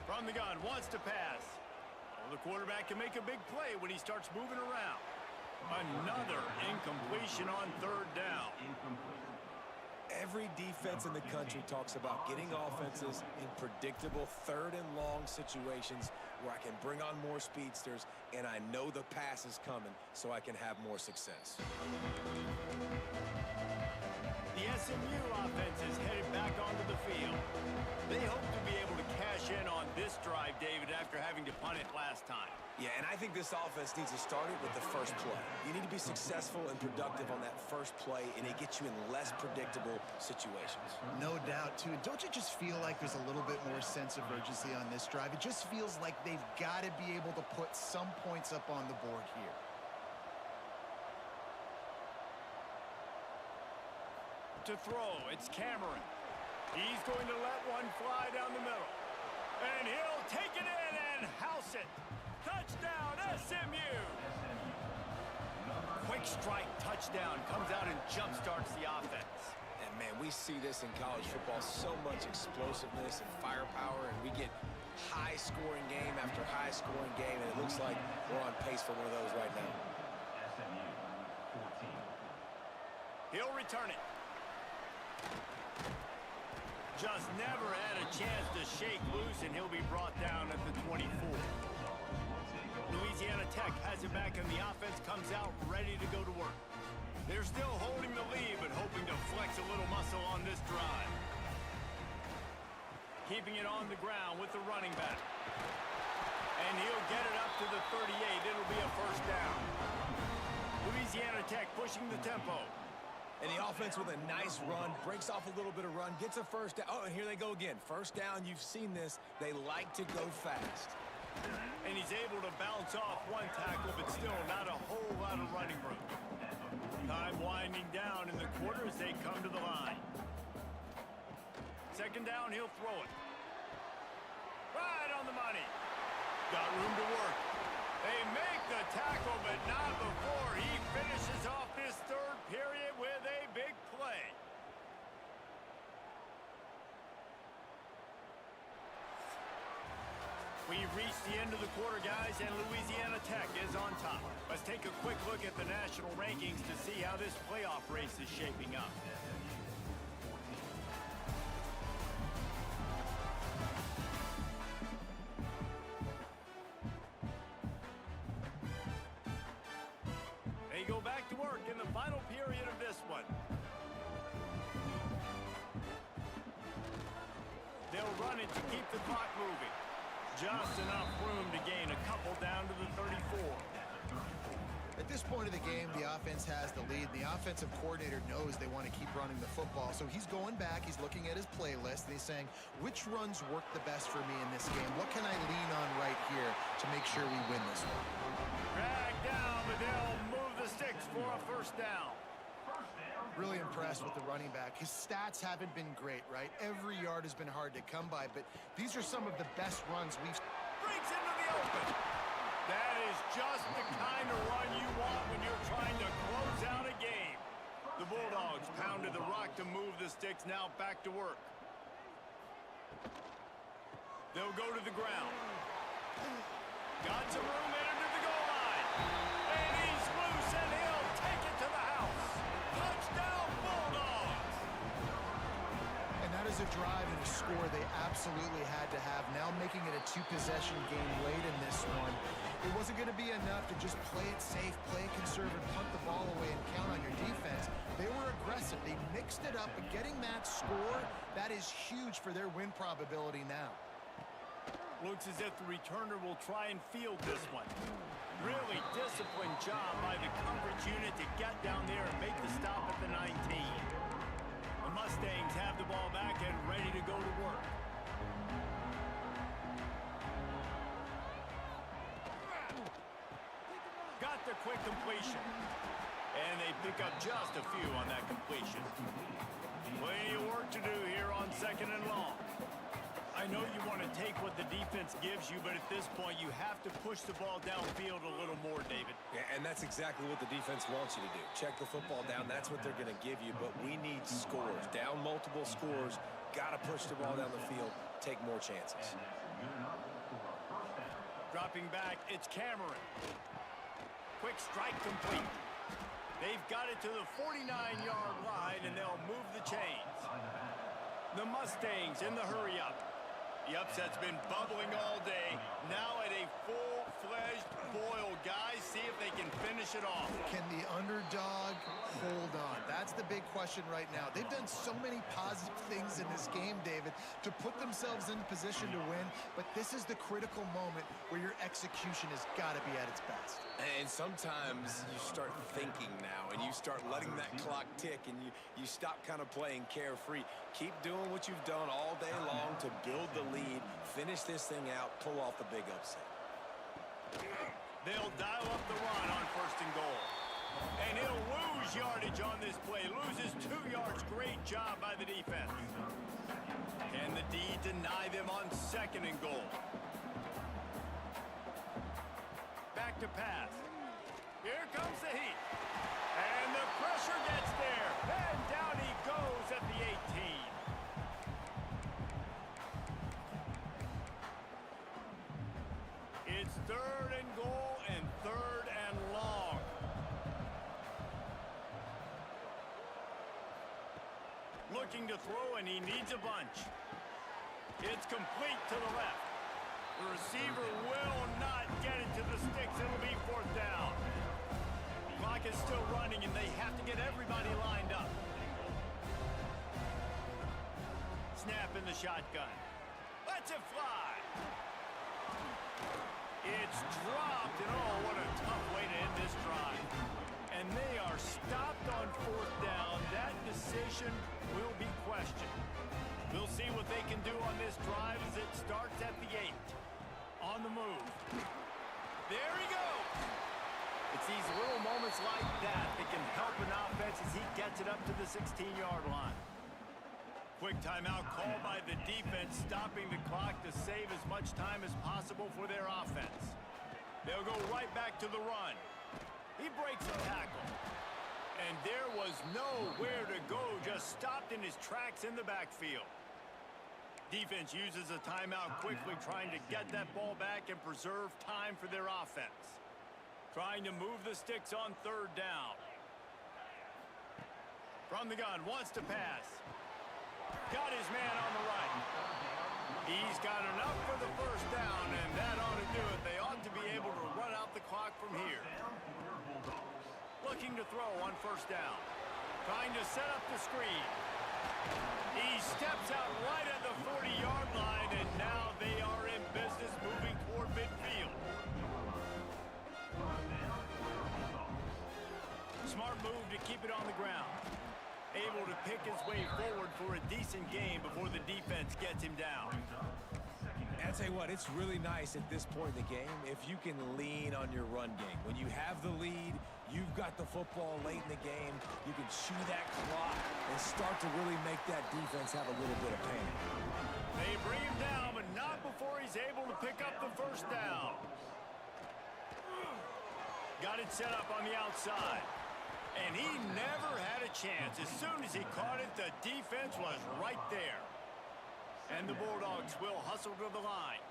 From the gun, wants to pass. Well, the quarterback can make a big play when he starts moving around. Another incompletion on 3rd down. Every defense in the country talks about getting offenses in predictable 3rd and long situations where I can bring on more speedsters and I know the pass is coming so I can have more success. The SMU offense is headed back onto the field. They hope to be able to cash in on this drive, David, after having to punt it last time. Yeah, and I think this offense needs to start it with the first play. You need to be successful and productive on that first play, and it gets you in less predictable situations. No doubt, too. And don't you just feel like there's a little bit more sense of urgency on this drive? It just feels like they've got to be able to put some points up on the board here. To throw, it's Cameron. He's going to let one fly down the middle. And he'll take it in and house it. Touchdown, SMU! Quick strike touchdown comes out and jump-starts the offense. And, man, we see this in college football, so much explosiveness and firepower, and we get high-scoring game after high-scoring game, and it looks like we're on pace for one of those right now. He'll return it. Just never had a chance to shake loose, and he'll be brought down at the 24. Louisiana Tech has it back, and the offense comes out ready to go to work. They're still holding the lead, but hoping to flex a little muscle on this drive. Keeping it on the ground with the running back. And he'll get it up to the 38. It'll be a first down. Louisiana Tech pushing the tempo. And the offense with a nice run, breaks off a little bit of run, gets a first down. Oh, and here they go again. First down, you've seen this. They like to go fast. And he's able to bounce off one tackle, but still not a whole lot of running room. Time winding down in the quarter as they come to the line. Second down, he'll throw it. Right on the money. Got room to work. They make the tackle, but not before he finishes off this 3rd period with a big play. We've reached the end of the quarter, guys, and Louisiana Tech is on top. Let's take a quick look at the national rankings to see how this playoff race is shaping up. They go back to work in the final period of this one. They'll run it to keep the clock moving. Just enough room to gain a couple down to the 34. At this point of the game, the offense has the lead. The offensive coordinator knows they want to keep running the football, so he's going back, he's looking at his playlist, and he's saying, which runs work the best for me in this game? What can I lean on right here to make sure we win this one? Drag down, but they'll move the sticks for a first down. Really impressed with the running back. His stats haven't been great, right? Every yard has been hard to come by, but these are some of the best runs we've... streaks into the open. That is just the kind of run you want when you're trying to close out a game. The Bulldogs pounded the rock to move the sticks, now back to work. They'll go to the ground. Got some room into the goal line. And he's loose, and he'll take it to the house. Touchdown, Bulldogs! And that is a drive and a score they absolutely had to have. Now making it a two-possession game late in this one. It wasn't going to be enough to just play it safe, play it conservative, punt the ball away, and count on your defense. They were aggressive. They mixed it up, but getting that score, that is huge for their win probability now. Looks as if the returner will try and field this one. Really disciplined job by the coverage unit to get down there and make the stop at the 19. The Mustangs have the ball back and ready to go to work. Got the quick completion. And they pick up just a few on that completion. Plenty of work to do here on 2nd and long. I know you want to take what the defense gives you, but at this point, you have to push the ball downfield a little more, David. Yeah, and that's exactly what the defense wants you to do. Check the football down. That's what they're going to give you, but we need scores. Down multiple scores, got to push the ball down the field, take more chances. Dropping back, it's Cameron. Quick strike complete. They've got it to the 49-yard line, and they'll move the chains. The Mustangs in the hurry-up. The upset's been bubbling all day. Now at a full-fledged boil, guys. See if they can finish it off. Can the underdog hold on? That's the big question right now. They've done so many positive things in this game, David, to put themselves in position to win, but this is the critical moment where your execution has got to be at its best. And sometimes you start thinking now, and you start letting that clock tick, and you stop kind of playing carefree. Keep doing what you've done all day long to build the lead, finish this thing out, pull off the big upset. They'll dial up the run on 1st and goal. And he'll lose yardage on this play. Loses 2 yards. Great job by the defense. Can the D deny them on 2nd and goal? Back to pass. Here comes the heat. And the pressure gets there. And down he goes at the 18. It's 3rd and goal and 3rd and long. Looking to throw, and he needs a bunch. It's complete to the left. The receiver will not get it to the sticks. It'll be 4th down. Clock is still running, and they have to get everybody lined up. Snap in the shotgun. Lets it fly. It's dropped, and oh, what a tough way to end this drive. And they are stopped on 4th down. That decision will be questioned. We'll see what they can do on this drive as it starts at the 8. On the move. There he goes. It's these little moments like that that can help an offense as he gets it up to the 16-yard line. Quick timeout called by the defense, stopping the clock to save as much time as possible for their offense. They'll go right back to the run. He breaks a tackle. And there was nowhere to go, just stopped in his tracks in the backfield. Defense uses a timeout quickly, trying to get that ball back and preserve time for their offense. Trying to move the sticks on 3rd down. From the gun, wants to pass. Got his man on the right. He's got enough for the 1st down, and that ought to do it. They ought to be able to run out the clock from here. Looking to throw on 1st down. Trying to set up the screen. He steps out right at the 40-yard line, and now they are in business moving toward midfield. Smart move to keep it on the ground. Able to pick his way forward for a decent game before the defense gets him down. And I'll tell you what, it's really nice at this point in the game if you can lean on your run game. When you have the lead, you've got the football late in the game, you can chew that clock and start to really make that defense have a little bit of panic. They bring him down, but not before he's able to pick up the first down. Got it set up on the outside. And he never had a chance. As soon as he caught it, the defense was right there. And the Bulldogs will hustle to the line.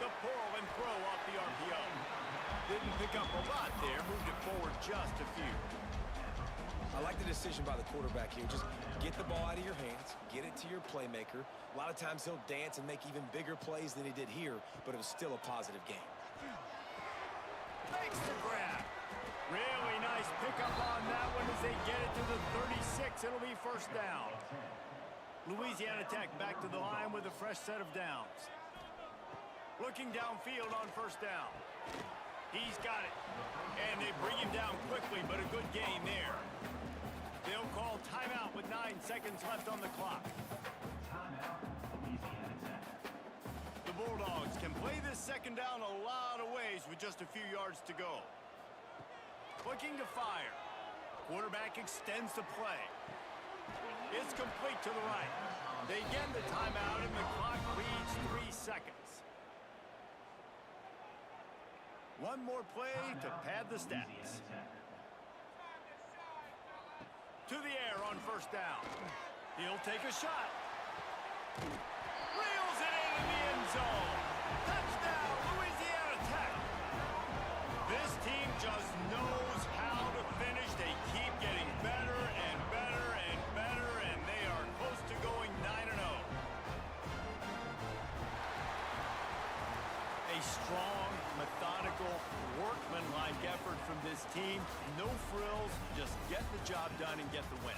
The pull and throw off the RPO. Didn't pick up a lot there. Moved it forward just a few. I like the decision by the quarterback here. Just get the ball out of your hands, get it to your playmaker. A lot of times he'll dance and make even bigger plays than he did here, but it was still a positive game. Makes the grab. Really nice pickup on that one as they get it to the 36. It'll be first down. Louisiana Tech back to the line with a fresh set of downs. Looking downfield on first down. He's got it. And they bring him down quickly, but a good gain there. They'll call timeout with 9 seconds left on the clock. Timeout, Louisiana Tech. The Bulldogs can play this second down a lot of ways with just a few yards to go. Looking to fire. Quarterback extends the play. It's complete to the right. They get the timeout and the clock reads 3 seconds. One more play to pad the stats. To the air on first down. He'll take a shot. Reels it in the end zone. Touchdown, Louisiana Tech. This team just knows how to finish. They keep getting better and better and better, and they are close to going 9-0. A strong, methodical, workmanlike effort from this team. No frills, just get the job done and get the win.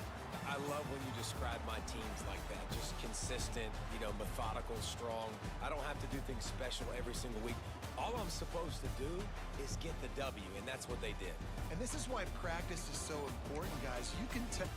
I love when you describe my teams like that. Just consistent, methodical, strong. I don't have to do things special every single week. All I'm supposed to do is get the W, and that's what they did. And this is why practice is so important, guys. You can tell.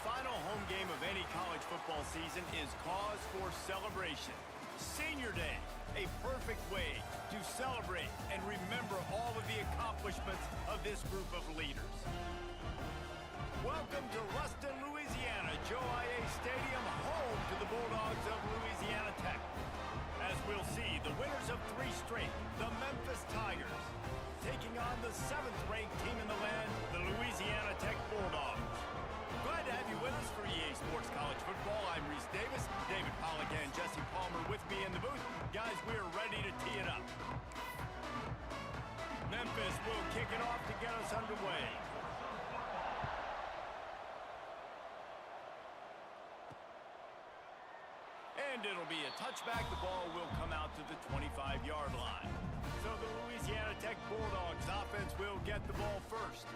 final home game of any college football season is cause for celebration. Senior Day, a perfect way to celebrate and remember all of the accomplishments of this group of leaders. Welcome to Ruston, Louisiana, Joe IA Stadium, home to the Bulldogs of Louisiana Tech. As we'll see, the winners of 3 straight, the Memphis Tigers, taking on the 7th-ranked team in the land, the Louisiana Tech Bulldogs. Glad to have you with us for EA Sports College Football. I'm Reese Davis, David Pollack and Jesse Palmer with me in the booth. Guys, we are ready to tee it up. Memphis will kick it off to get us underway. And it'll be a touchback. The ball will come out to the 25-yard line. So the Louisiana Tech Bulldogs offense will get the ball first.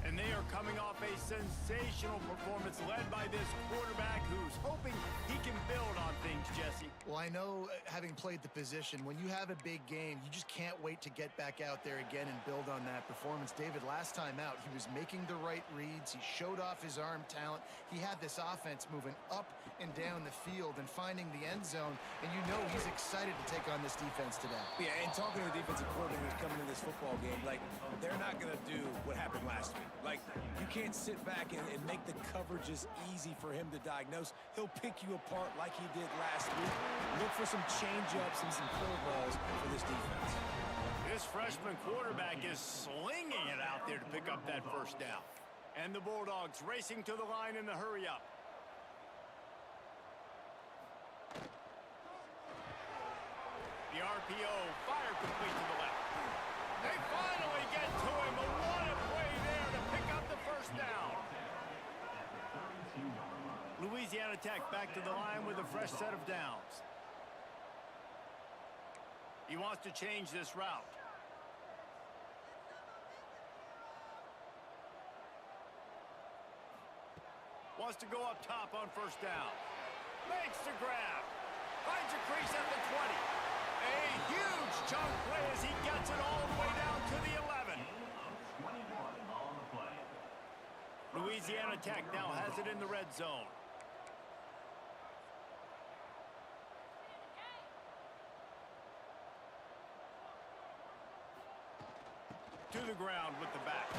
And they are coming off a sensational performance led by this quarterback who's hoping he can build on things, Jesse. Well, I know, having played the position, when you have a big game, you just can't wait to get back out there again and build on that performance. David, last time out, he was making the right reads. He showed off his arm talent. He had this offense moving up and down the field and finding the end zone. And you know he's excited to take on this defense today. Yeah, and talking to the defensive coordinators coming into this football game, like, they're not going to do what happened last week. Like, you can't sit back and make the coverages easy for him to diagnose. He'll pick you apart like he did last week. Look for some change-ups and some curveballs for this defense. This freshman quarterback is slinging it out there to pick up that first down. And the Bulldogs racing to the line in the hurry-up. The RPO fire complete to the left. They finally get to him, but what a play there to pick up the first down. Louisiana Tech back to the line with a fresh set of downs. He wants to change this route. Wants to go up top on first down. Makes the grab. Finds a crease at the 20. A huge chunk play as he gets it all the way down to the 11. Louisiana Tech now has it in the red zone. To the ground with the back.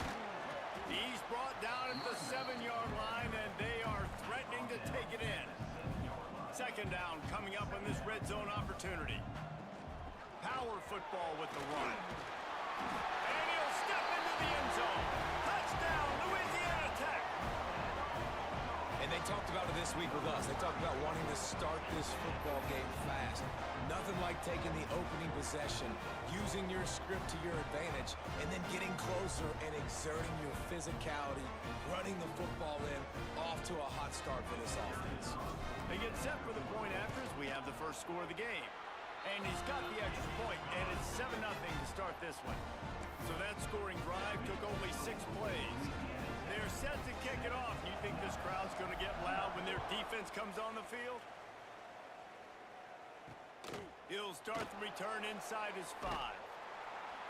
He's brought down at the 7-yard line, and they are threatening to take it in. Second down coming up on this red zone opportunity. Power football with the run. And he'll step into the end zone. Touchdown, Louisiana Tech. And they talked about it this week with us. They talked about wanting to start this football game fast. Nothing like taking the opening possession, using your script to your advantage, and then getting closer and exerting your physicality, running the football in, off to a hot start for this offense. They get set for the point after as we have the first score of the game. And he's got the extra point, and it's 7-0 to start this one. So that scoring drive took only 6 plays. They're set to kick it off. You think this crowd's going to get loud when their defense comes on the field? He'll start the return inside his 5.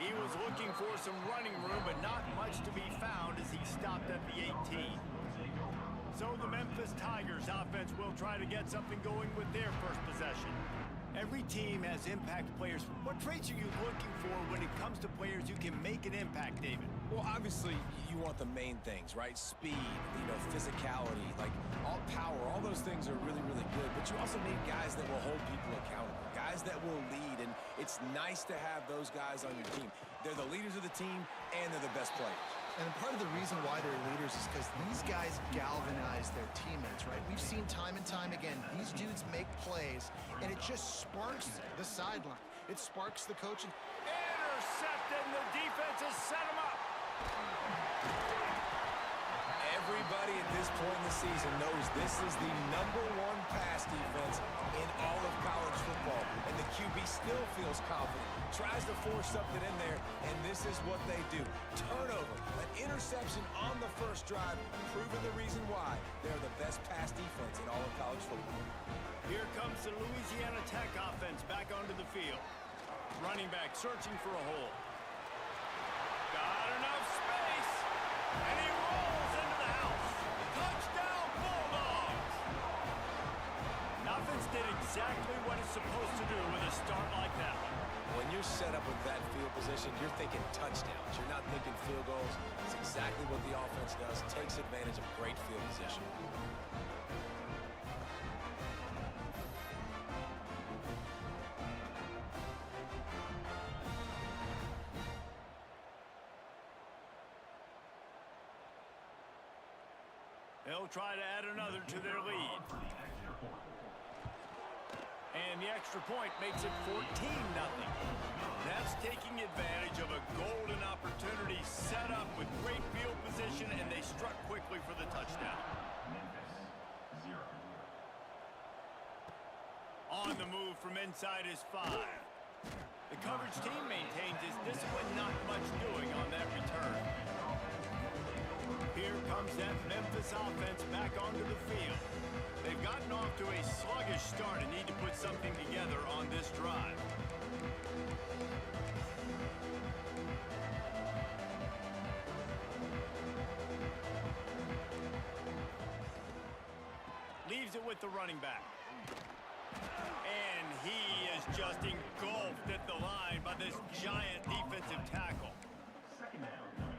He was looking for some running room, but not much to be found as he stopped at the 18. So the Memphis Tigers offense will try to get something going with their first possession. Every team has impact players. What traits are you looking for when it comes to players who can make an impact, David? Well, obviously, you want the main things, right? Speed, physicality, like all power, all those things are really, really good. But you also need guys that will hold people accountable, guys that will lead, and it's nice to have those guys on your team. They're the leaders of the team, and they're the best players. And part of the reason why they're leaders is because these guys galvanize their teammates, right? We've seen time and time again, these dudes make plays, and it just sparks the sideline. It sparks the coaching. Intercepted, and the defense has set him up. Everybody at this point in the season knows this is the #1 pass defense in all of college football, and the QB still feels confident, tries to force something in there, and this is what they do. Turnover, an interception on the first drive, proving the reason why they're the best pass defense in all of college football. Here comes the Louisiana Tech offense back onto the field. Running back searching for a hole. Got enough space, and he rolls into the house. Touchdown, Bulldogs! did exactly what it's supposed to do with a start like that one. When you're set up with that field position, you're thinking touchdowns. You're not thinking field goals. It's exactly what the offense does. Takes advantage of great field position. They'll try to add another to their lead. And the extra point makes it 14-0. That's taking advantage of a golden opportunity set up with great field position, and they struck quickly for the touchdown. On the move from inside his 5. The coverage team maintains his discipline, not much doing on that return. Here comes that Memphis offense back onto the field. They've gotten off to a sluggish start and need to put something together on this drive. Leaves it with the running back. And he is just engulfed at the line by this giant defensive tackle.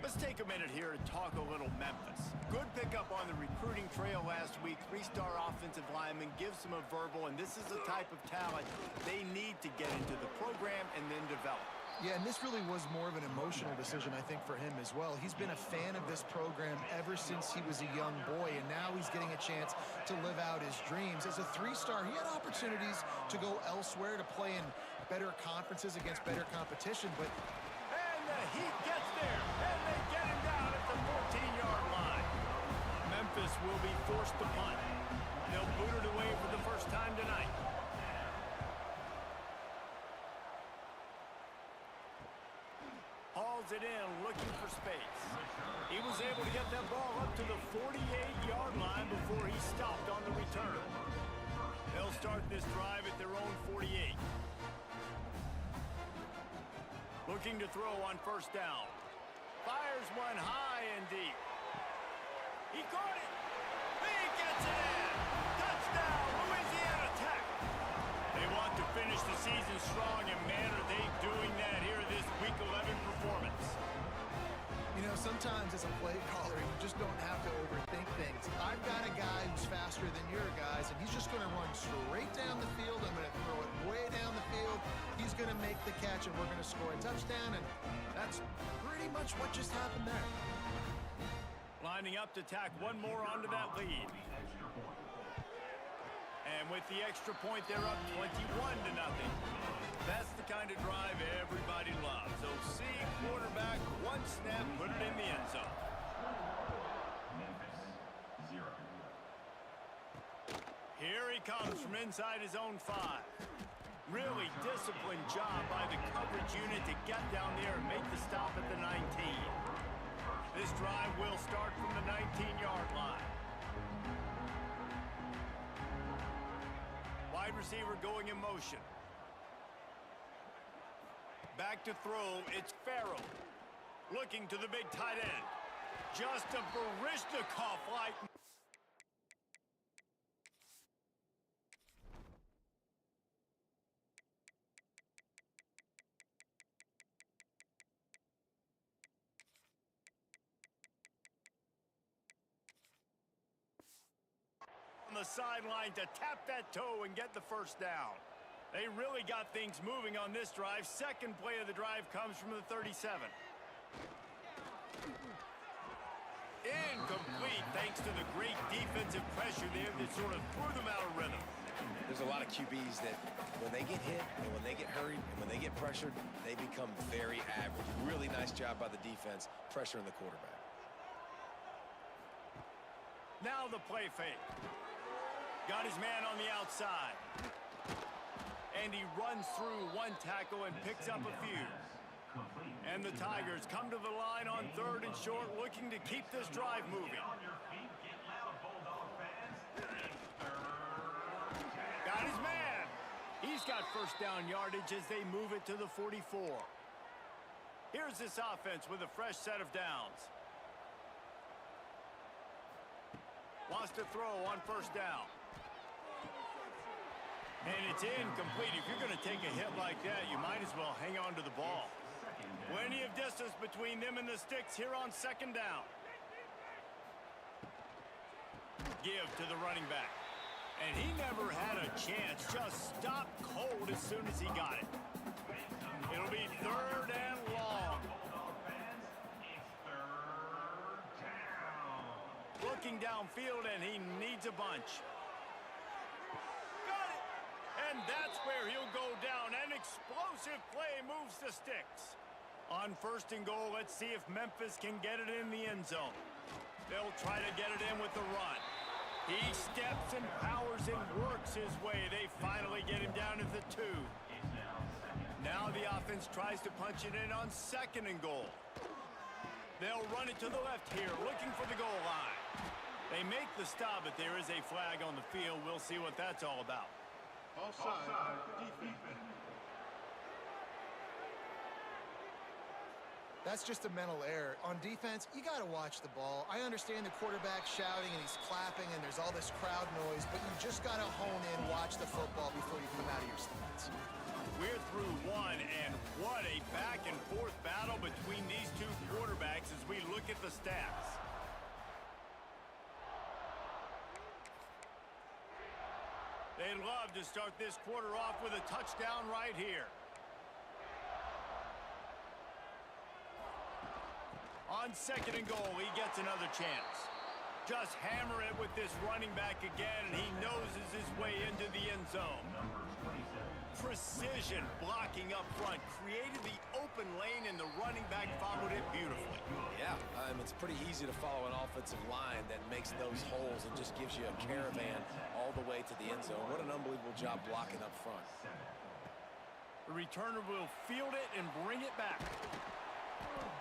Let's take a minute here and talk a little Memphis. Good pickup on the recruiting trail last week. 3-star offensive lineman gives them a verbal, and this is the type of talent they need to get into the program and then develop. Yeah, and this really was more of an emotional decision, I think, for him as well. He's been a fan of this program ever since he was a young boy, and now he's getting a chance to live out his dreams. As a 3-star, he had opportunities to go elsewhere, to play in better conferences against better competition, but... And the Heat gets there, and they get him down at the 14-yard line. Memphis will be forced to punt. They'll boot it away for the first time tonight. Hauls it in, looking for space. He was able to get that ball up to the 48-yard line before he stopped on the return. They'll start this drive at their own 48. Looking to throw on first down. Fires one high and deep. He caught it. He gets it in. Touchdown, Louisiana Tech. They want to finish the season strong, and man, are they doing that here this Week 11 performance. You know, sometimes as a play caller, you just don't have to overthink things. I've got a guy who's faster than your guys, and he's just going to run straight down the field. I'm going to throw it way down the field. He's going to make the catch, and we're going to score a touchdown, and that's pretty much what just happened there. Lining up to tack one more onto that lead. And with the extra point, they're up 21-0. That's the kind of drive everybody loves. So see quarterback, one snap, put it in the end zone. Here he comes from inside his own 5. Really disciplined job by the coverage unit to get down there and make the stop at the 19. This drive will start from the 19-yard line. Wide receiver going in motion. Back to throw, it's Farrell. Looking to the big tight end. Just a Baryshnikov-like. On the sideline to tap that toe and get the first down. They really got things moving on this drive. Second play of the drive comes from the 37. Incomplete thanks to the great defensive pressure there that sort of threw them out of rhythm. There's a lot of QBs that when they get hit and when they get hurried and when they get pressured, they become very average. Really nice job by the defense pressuring the quarterback. Now the play fake. Got his man on the outside. And he runs through one tackle and picks up a few. And the Tigers come to the line on 3rd and short, looking to keep this drive moving. Got his man. He's got first down yardage as they move it to the 44. Here's this offense with a fresh set of downs. Wants to throw on first down. And it's incomplete. If you're going to take a hit like that, you might as well hang on to the ball. Plenty of distance between them and the sticks here on second down. Give to the running back. And he never had a chance. Just stopped cold as soon as he got it. It'll be third and long. Looking downfield, and he needs a bunch. Got it! And that's where he'll go down. An explosive play moves the sticks. On first and goal, let's see if Memphis can get it in the end zone. They'll try to get it in with the run. He steps and powers and works his way. They finally get him down at the 2. Now the offense tries to punch it in on second and goal. They'll run it to the left here, looking for the goal line. They make the stop, but there is a flag on the field. We'll see what that's all about. Offside, defense. That's just a mental error. On defense, you got to watch the ball. I understand the quarterback shouting and he's clapping and there's all this crowd noise, but you just got to hone in, watch the football before you come out of your stance. We're through one, and what a back-and-forth battle between these two quarterbacks as we look at the stats. They'd love to start this quarter off with a touchdown right here. On second and goal, he gets another chance. Just hammer it with this running back again, and he noses his way into the end zone. Precision blocking up front, created the open lane, and the running back followed it beautifully. Yeah, it's pretty easy to follow an offensive line that makes those holes and just gives you a caravan all the way to the end zone. What an unbelievable job blocking up front. The returner will field it and bring it back.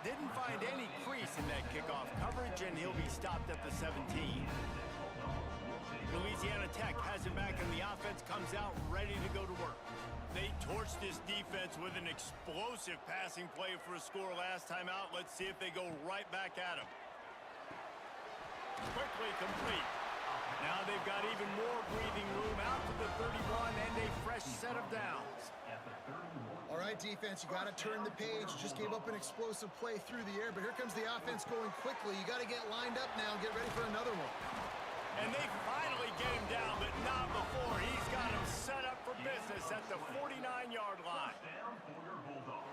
Didn't find any crease in that kickoff coverage, and he'll be stopped at the 17. Louisiana Tech has it back, and the offense comes out ready to go to work. They torched this defense with an explosive passing play for a score last time out. Let's see if they go right back at him. Quickly complete. Now they've got even more breathing room out to the 31 and a fresh set of downs. All right, defense, you got to turn the page. Just gave up an explosive play through the air, but here comes the offense going quickly. You got to get lined up now and get ready for another one. And they finally get him down, but not before. He's got him set up for business at the 49-yard line.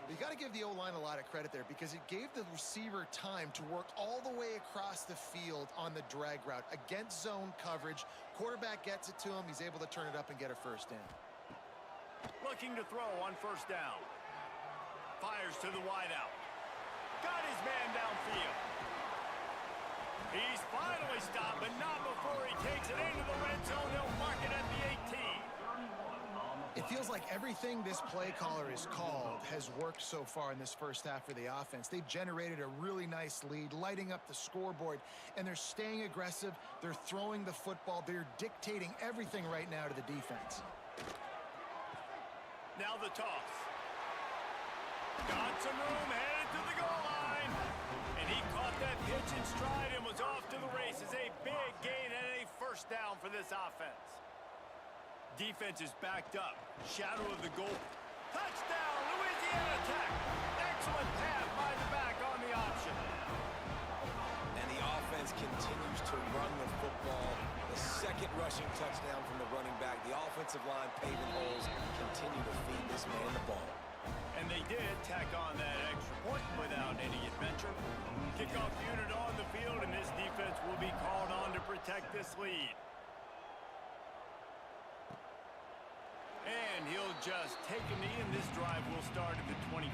You got to give the O-line a lot of credit there because it gave the receiver time to work all the way across the field on the drag route against zone coverage. Quarterback gets it to him. He's able to turn it up and get a first down. Looking to throw on first down. Fires to the wideout. Got his man downfield. He's finally stopped, but not before he takes it into the red zone. They'll mark it at the 18. It feels like everything this play caller has called has worked so far in this first half for the offense. They've generated a really nice lead, lighting up the scoreboard, and they're staying aggressive. They're throwing the football. They're dictating everything right now to the defense. Now the toss. Got some room, headed to the goal line. And he caught that pitch in stride and was off to the races. A big gain and a first down for this offense. Defense is backed up. Shadow of the goal. Touchdown, Louisiana Tech. Excellent pass by the back on the option. And the offense continues to run the football. The second rushing touchdown from the running back. The offensive line paving holes continue to feed this man the ball. And they did tack on that extra point without any adventure. Kickoff unit on the field, and this defense will be called on to protect this lead. And he'll just take a knee, and this drive will start at the 25.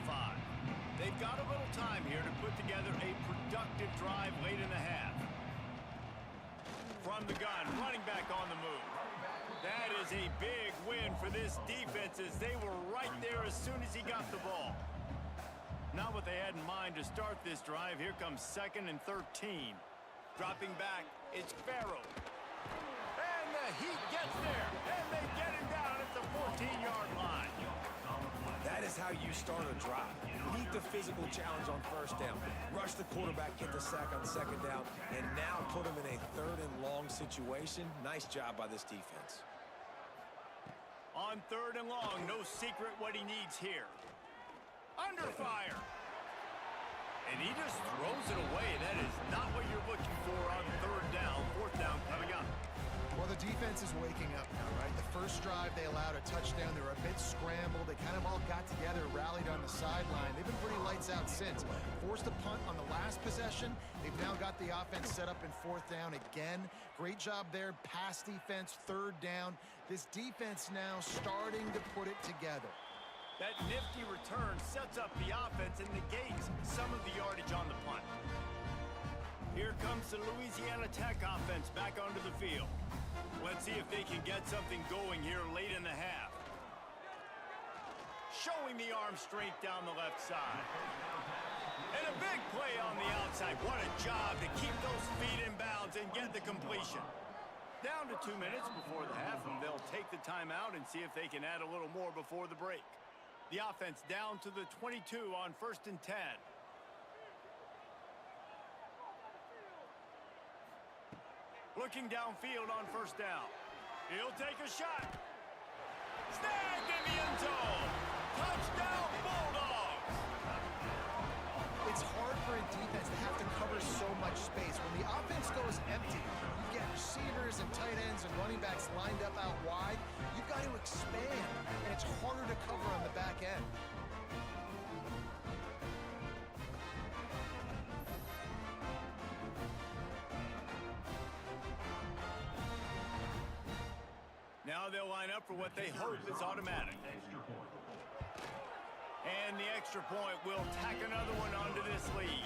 They've got a little time here to put together a productive drive late in the half. From the gun, running back on the move. That is a big win for this defense as they were right there as soon as he got the ball. Not what they had in mind to start this drive. Here comes 2nd and 13. Dropping back, it's Farrell. And the Heat gets there, and they get him down at the 14-yard line. That is how you start a drive. Meet the physical challenge on first down. Rush the quarterback, get the sack on second down, and now put him in a 3rd and long situation. Nice job by this defense. On 3rd and long, no secret what he needs here. Under fire. And he just throws it away. That is not what you're looking for on 3rd down. 4th down coming up. Well, the defense is waking up now, right? The first drive, they allowed a touchdown. They were a bit scrambled. They kind of all got together, rallied on the sideline. They've been pretty lights out since. Forced a punt on the last possession. They've now got the offense set up in 4th down again. Great job there. Pass defense, 3rd down. This defense now starting to put it together. That nifty return sets up the offense and negates some of the yardage on the punt. Here comes the Louisiana Tech offense back onto the field. Let's see if they can get something going here late in the half. Showing the arm strength down the left side. And a big play on the outside. What a job to keep those feet in bounds and get the completion. Down to 2 minutes before the half, and they'll take the timeout and see if they can add a little more before the break. The offense down to the 22 on 1st and 10. Looking downfield on 1st down. He'll take a shot. Snagged in the end zone. Touchdown, Bulldogs. It's hard for a defense to have to cover so much space. When the offense goes empty, you get receivers and tight ends and running backs lined up out wide. You've got to expand, and it's harder to cover on the back end. Now they'll line up for what they hope is automatic. And the extra point will tack another one onto this lead.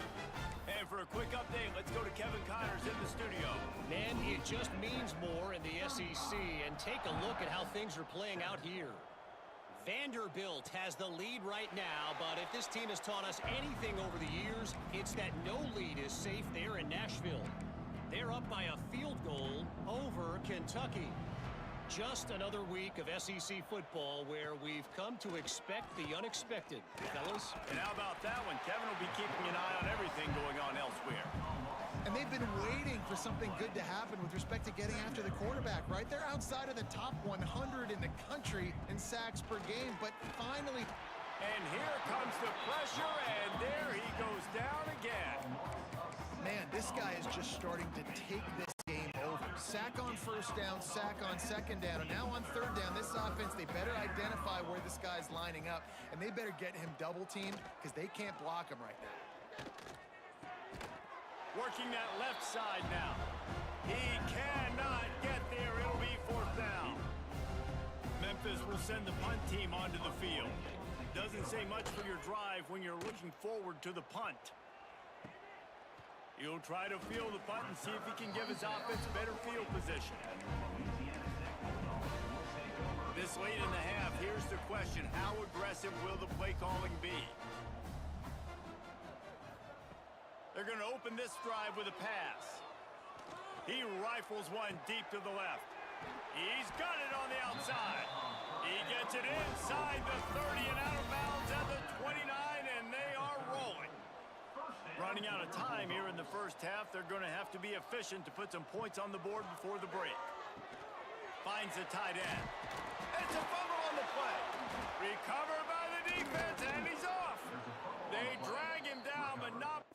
And for a quick update, let's go to Kevin Connors in the studio. Man, it just means more in the SEC. And take a look at how things are playing out here. Vanderbilt has the lead right now, but if this team has taught us anything over the years, it's that no lead is safe there in Nashville. They're up by a field goal over Kentucky. Just another week of SEC football where we've come to expect the unexpected, fellas. And how about that one? Kevin will be keeping an eye on everything going on elsewhere. And they've been waiting for something good to happen with respect to getting after the quarterback, right? They're outside of the top 100 in the country in sacks per game, but finally... And here comes the pressure, and there he goes down again. Man, this guy is just starting to take this game over. Sack on 1st down, sack on 2nd down, and now on 3rd down, this offense, they better identify where this guy's lining up, and they better get him double-teamed because they can't block him right now. Working that left side now. He cannot get there. It'll be 4th down. Memphis will send the punt team onto the field. Doesn't say much for your drive when you're looking forward to the punt. He'll try to field the punt and see if he can give his offense better field position. This late in the half, here's the question. How aggressive will the play calling be? They're going to open this drive with a pass. He rifles one deep to the left. He's got it on the outside. He gets it inside the 30 and out of bounds at the 29, and they are rolling. Running out of time here in the first half. They're going to have to be efficient to put some points on the board before the break. Finds the tight end. It's a fumble on the play. Recovered by the defense, and he's off. They drag him down, but not...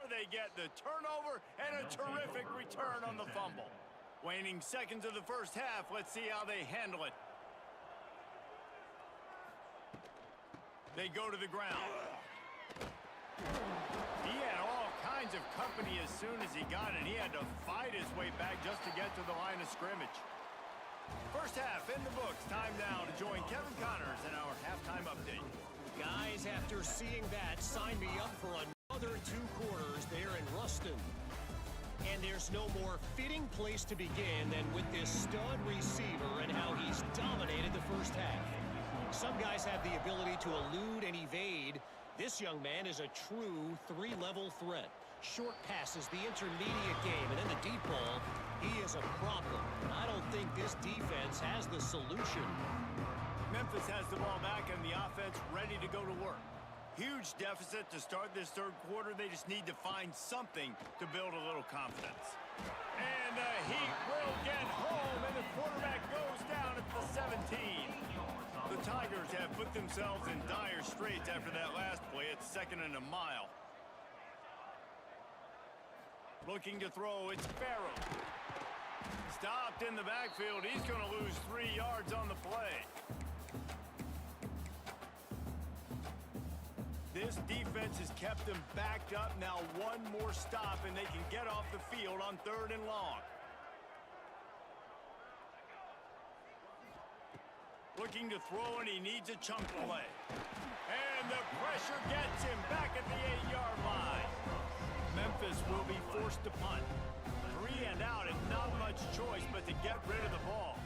They get the turnover and a terrific return on the fumble. Waning seconds of the first half. Let's see how they handle it. They go to the ground. He had all kinds of company as soon as he got it. He had to fight his way back just to get to the line of scrimmage. First half in the books. Time now to join Kevin Connors in our halftime update. Guys, after seeing that, sign me up for another 2 quarters there in Ruston. And there's no more fitting place to begin than with this stud receiver and how he's dominated the first half. Some guys have the ability to elude and evade, This young man is a true three-level threat. Short passes, the intermediate game, and then the deep ball. He is a problem. And I don't think this defense has the solution. Memphis has the ball back and the offense ready to go to work. Huge deficit to start this third quarter. They just need to find something to build a little confidence. And the Heat will get home, and the quarterback goes down at the 17. The Tigers have put themselves in dire straits after that last play. It's 2nd and a mile. Looking to throw, it's Farrell. Stopped in the backfield. He's going to lose 3 yards on the play. This defense has kept them backed up. Now one more stop, and they can get off the field on 3rd and long. Looking to throw, and he needs a chunk play. And the pressure gets him back at the 8-yard line. Memphis will be forced to punt. 3 and out, and not much choice but to get rid of the ball.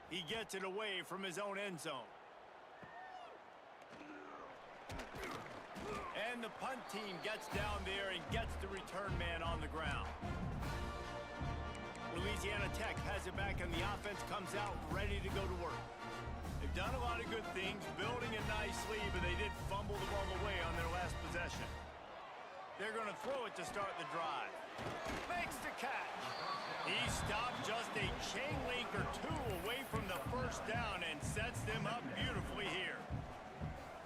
He gets it away from his own end zone. And the punt team gets down there and gets the return man on the ground. Louisiana Tech has it back, and the offense comes out ready to go to work. They've done a lot of good things, building it nicely, but they did fumble the ball away on their last possession. They're going to throw it to start the drive. Makes the catch. He stopped just a chain link or 2 away from the first down and sets them up beautifully here.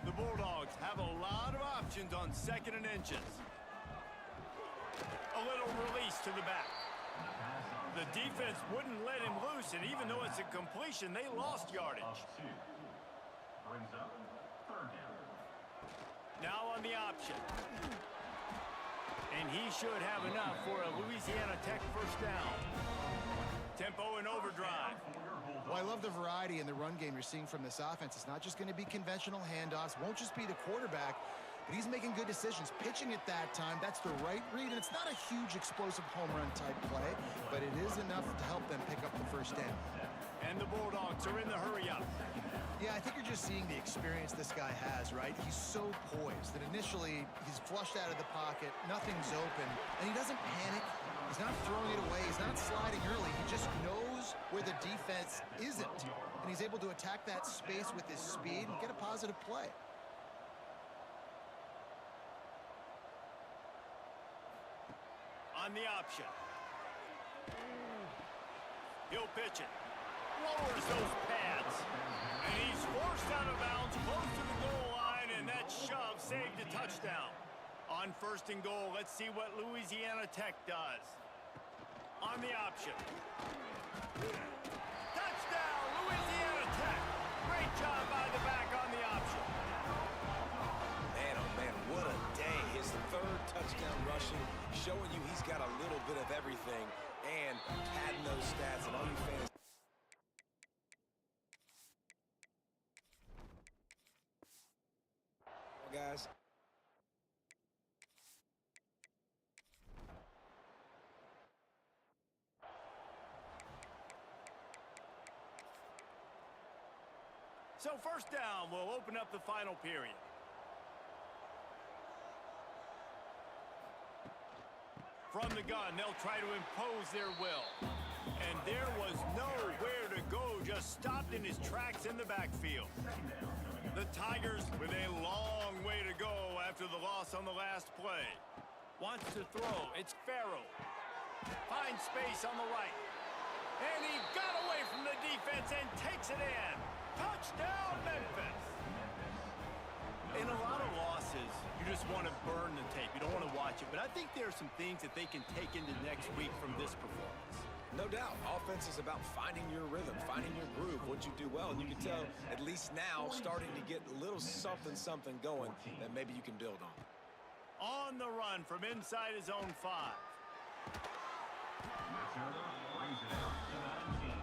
The Bulldogs have a lot of options on 2nd and inches. A little release to the back. The defense wouldn't let him loose, and even though it's a completion, they lost yardage. Brings up 3rd down. Now on the option. And he should have enough for a Louisiana Tech first down. Tempo and overdrive. Well, I love the variety in the run game you're seeing from this offense. It's not just going to be conventional handoffs. Won't just be the quarterback, but he's making good decisions. Pitching at that time, that's the right read, and it's not a huge explosive home run type play, but it is enough to help them pick up the first down. And the Bulldogs are in the hurry up. Yeah, I think you're just seeing the experience this guy has, right? He's so poised that initially he's flushed out of the pocket, nothing's open, and he doesn't panic. He's not throwing it away. He's not sliding early. He just knows where the defense isn't, and he's able to attack that space with his speed and get a positive play. On the option. He'll pitch it. Lowers those pads. And he's forced out of bounds close to the goal line, and that shove saved a touchdown. On 1st and goal, let's see what Louisiana Tech does. On the option. Touchdown, Louisiana Tech. Great job by the back on the option. Man, oh man, what a day. His 3rd touchdown rushing, showing you he's got a little bit of everything, and padding those stats, and all you fans. Guys. So 1st down will open up the final period. From the gun, they'll try to impose their will. And there was nowhere to go, just stopped in his tracks in the backfield. The Tigers with a long way to go after the loss on the last play. Wants to throw. It's Farrell. Finds space on the right. And he got away from the defense and takes it in. Touchdown, Memphis. In a lot of losses, you just want to burn the tape. You don't want to watch it. But I think there are some things that they can take into next week from this performance. No doubt. Offense is about finding your rhythm, finding your groove, what you do well. And you can tell, at least now, starting to get a little something going that maybe you can build on. On the run from inside his own 5. Brings it out to 19.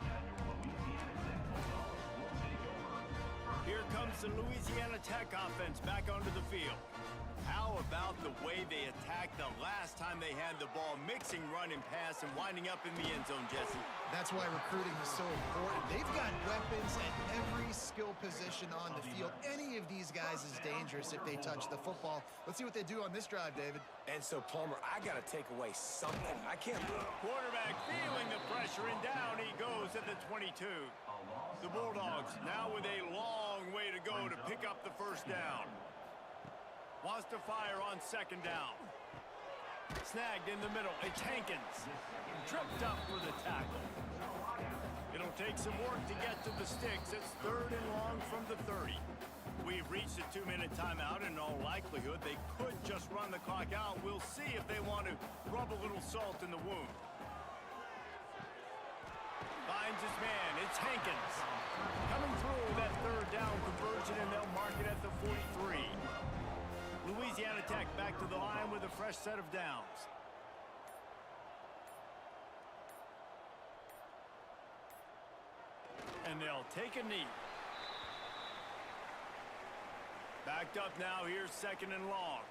And your Louisiana Tech Bulldogs will take over. Here comes the Louisiana Tech offense back onto the field. How about the way they attacked the last time they had the ball, mixing run and pass and winding up in the end zone, Jesse? That's why recruiting is so important. They've got weapons at every skill position on the field. Any of these guys is dangerous if they touch the football. Let's see what they do on this drive, David. And so, Palmer, I got to take away something. I can't. Quarterback feeling the pressure, and down he goes at the 22. The Bulldogs now with a long way to go to pick up the first down. Wants to fire on second down. Snagged in the middle. It's Hankins. Tripped up for the tackle. It'll take some work to get to the sticks. It's 3rd and long from the 30. We've reached a 2-minute timeout. In all likelihood, they could just run the clock out. We'll see if they want to rub a little salt in the wound. Finds his man. It's Hankins. Coming through that 3rd down conversion, and they'll mark it at the 43. Louisiana Tech back to the line with a fresh set of downs. And they'll take a knee. Backed up now. Here's 2nd and long.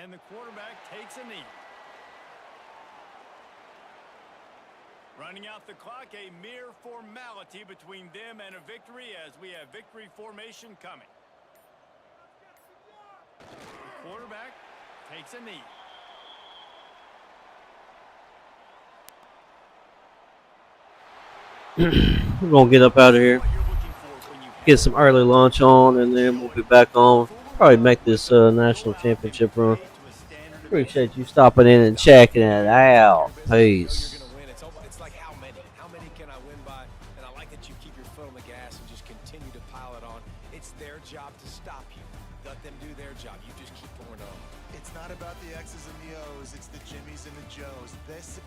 And the quarterback takes a knee. Running out the clock, a mere formality between them and a victory as we have victory formation coming. The quarterback takes a knee. We're going to get up out of here, get some early lunch on, and then we'll be back on. Probably make this national championship run. Appreciate you stopping in and checking it out. Peace. It's like how many can I win by? And I like that you keep your foot on the gas and just continue to pile it on. It's their job to stop you. Let them do their job. You just keep going on. It's not about the X's and the O's. It's the Jimmies and the Joes. This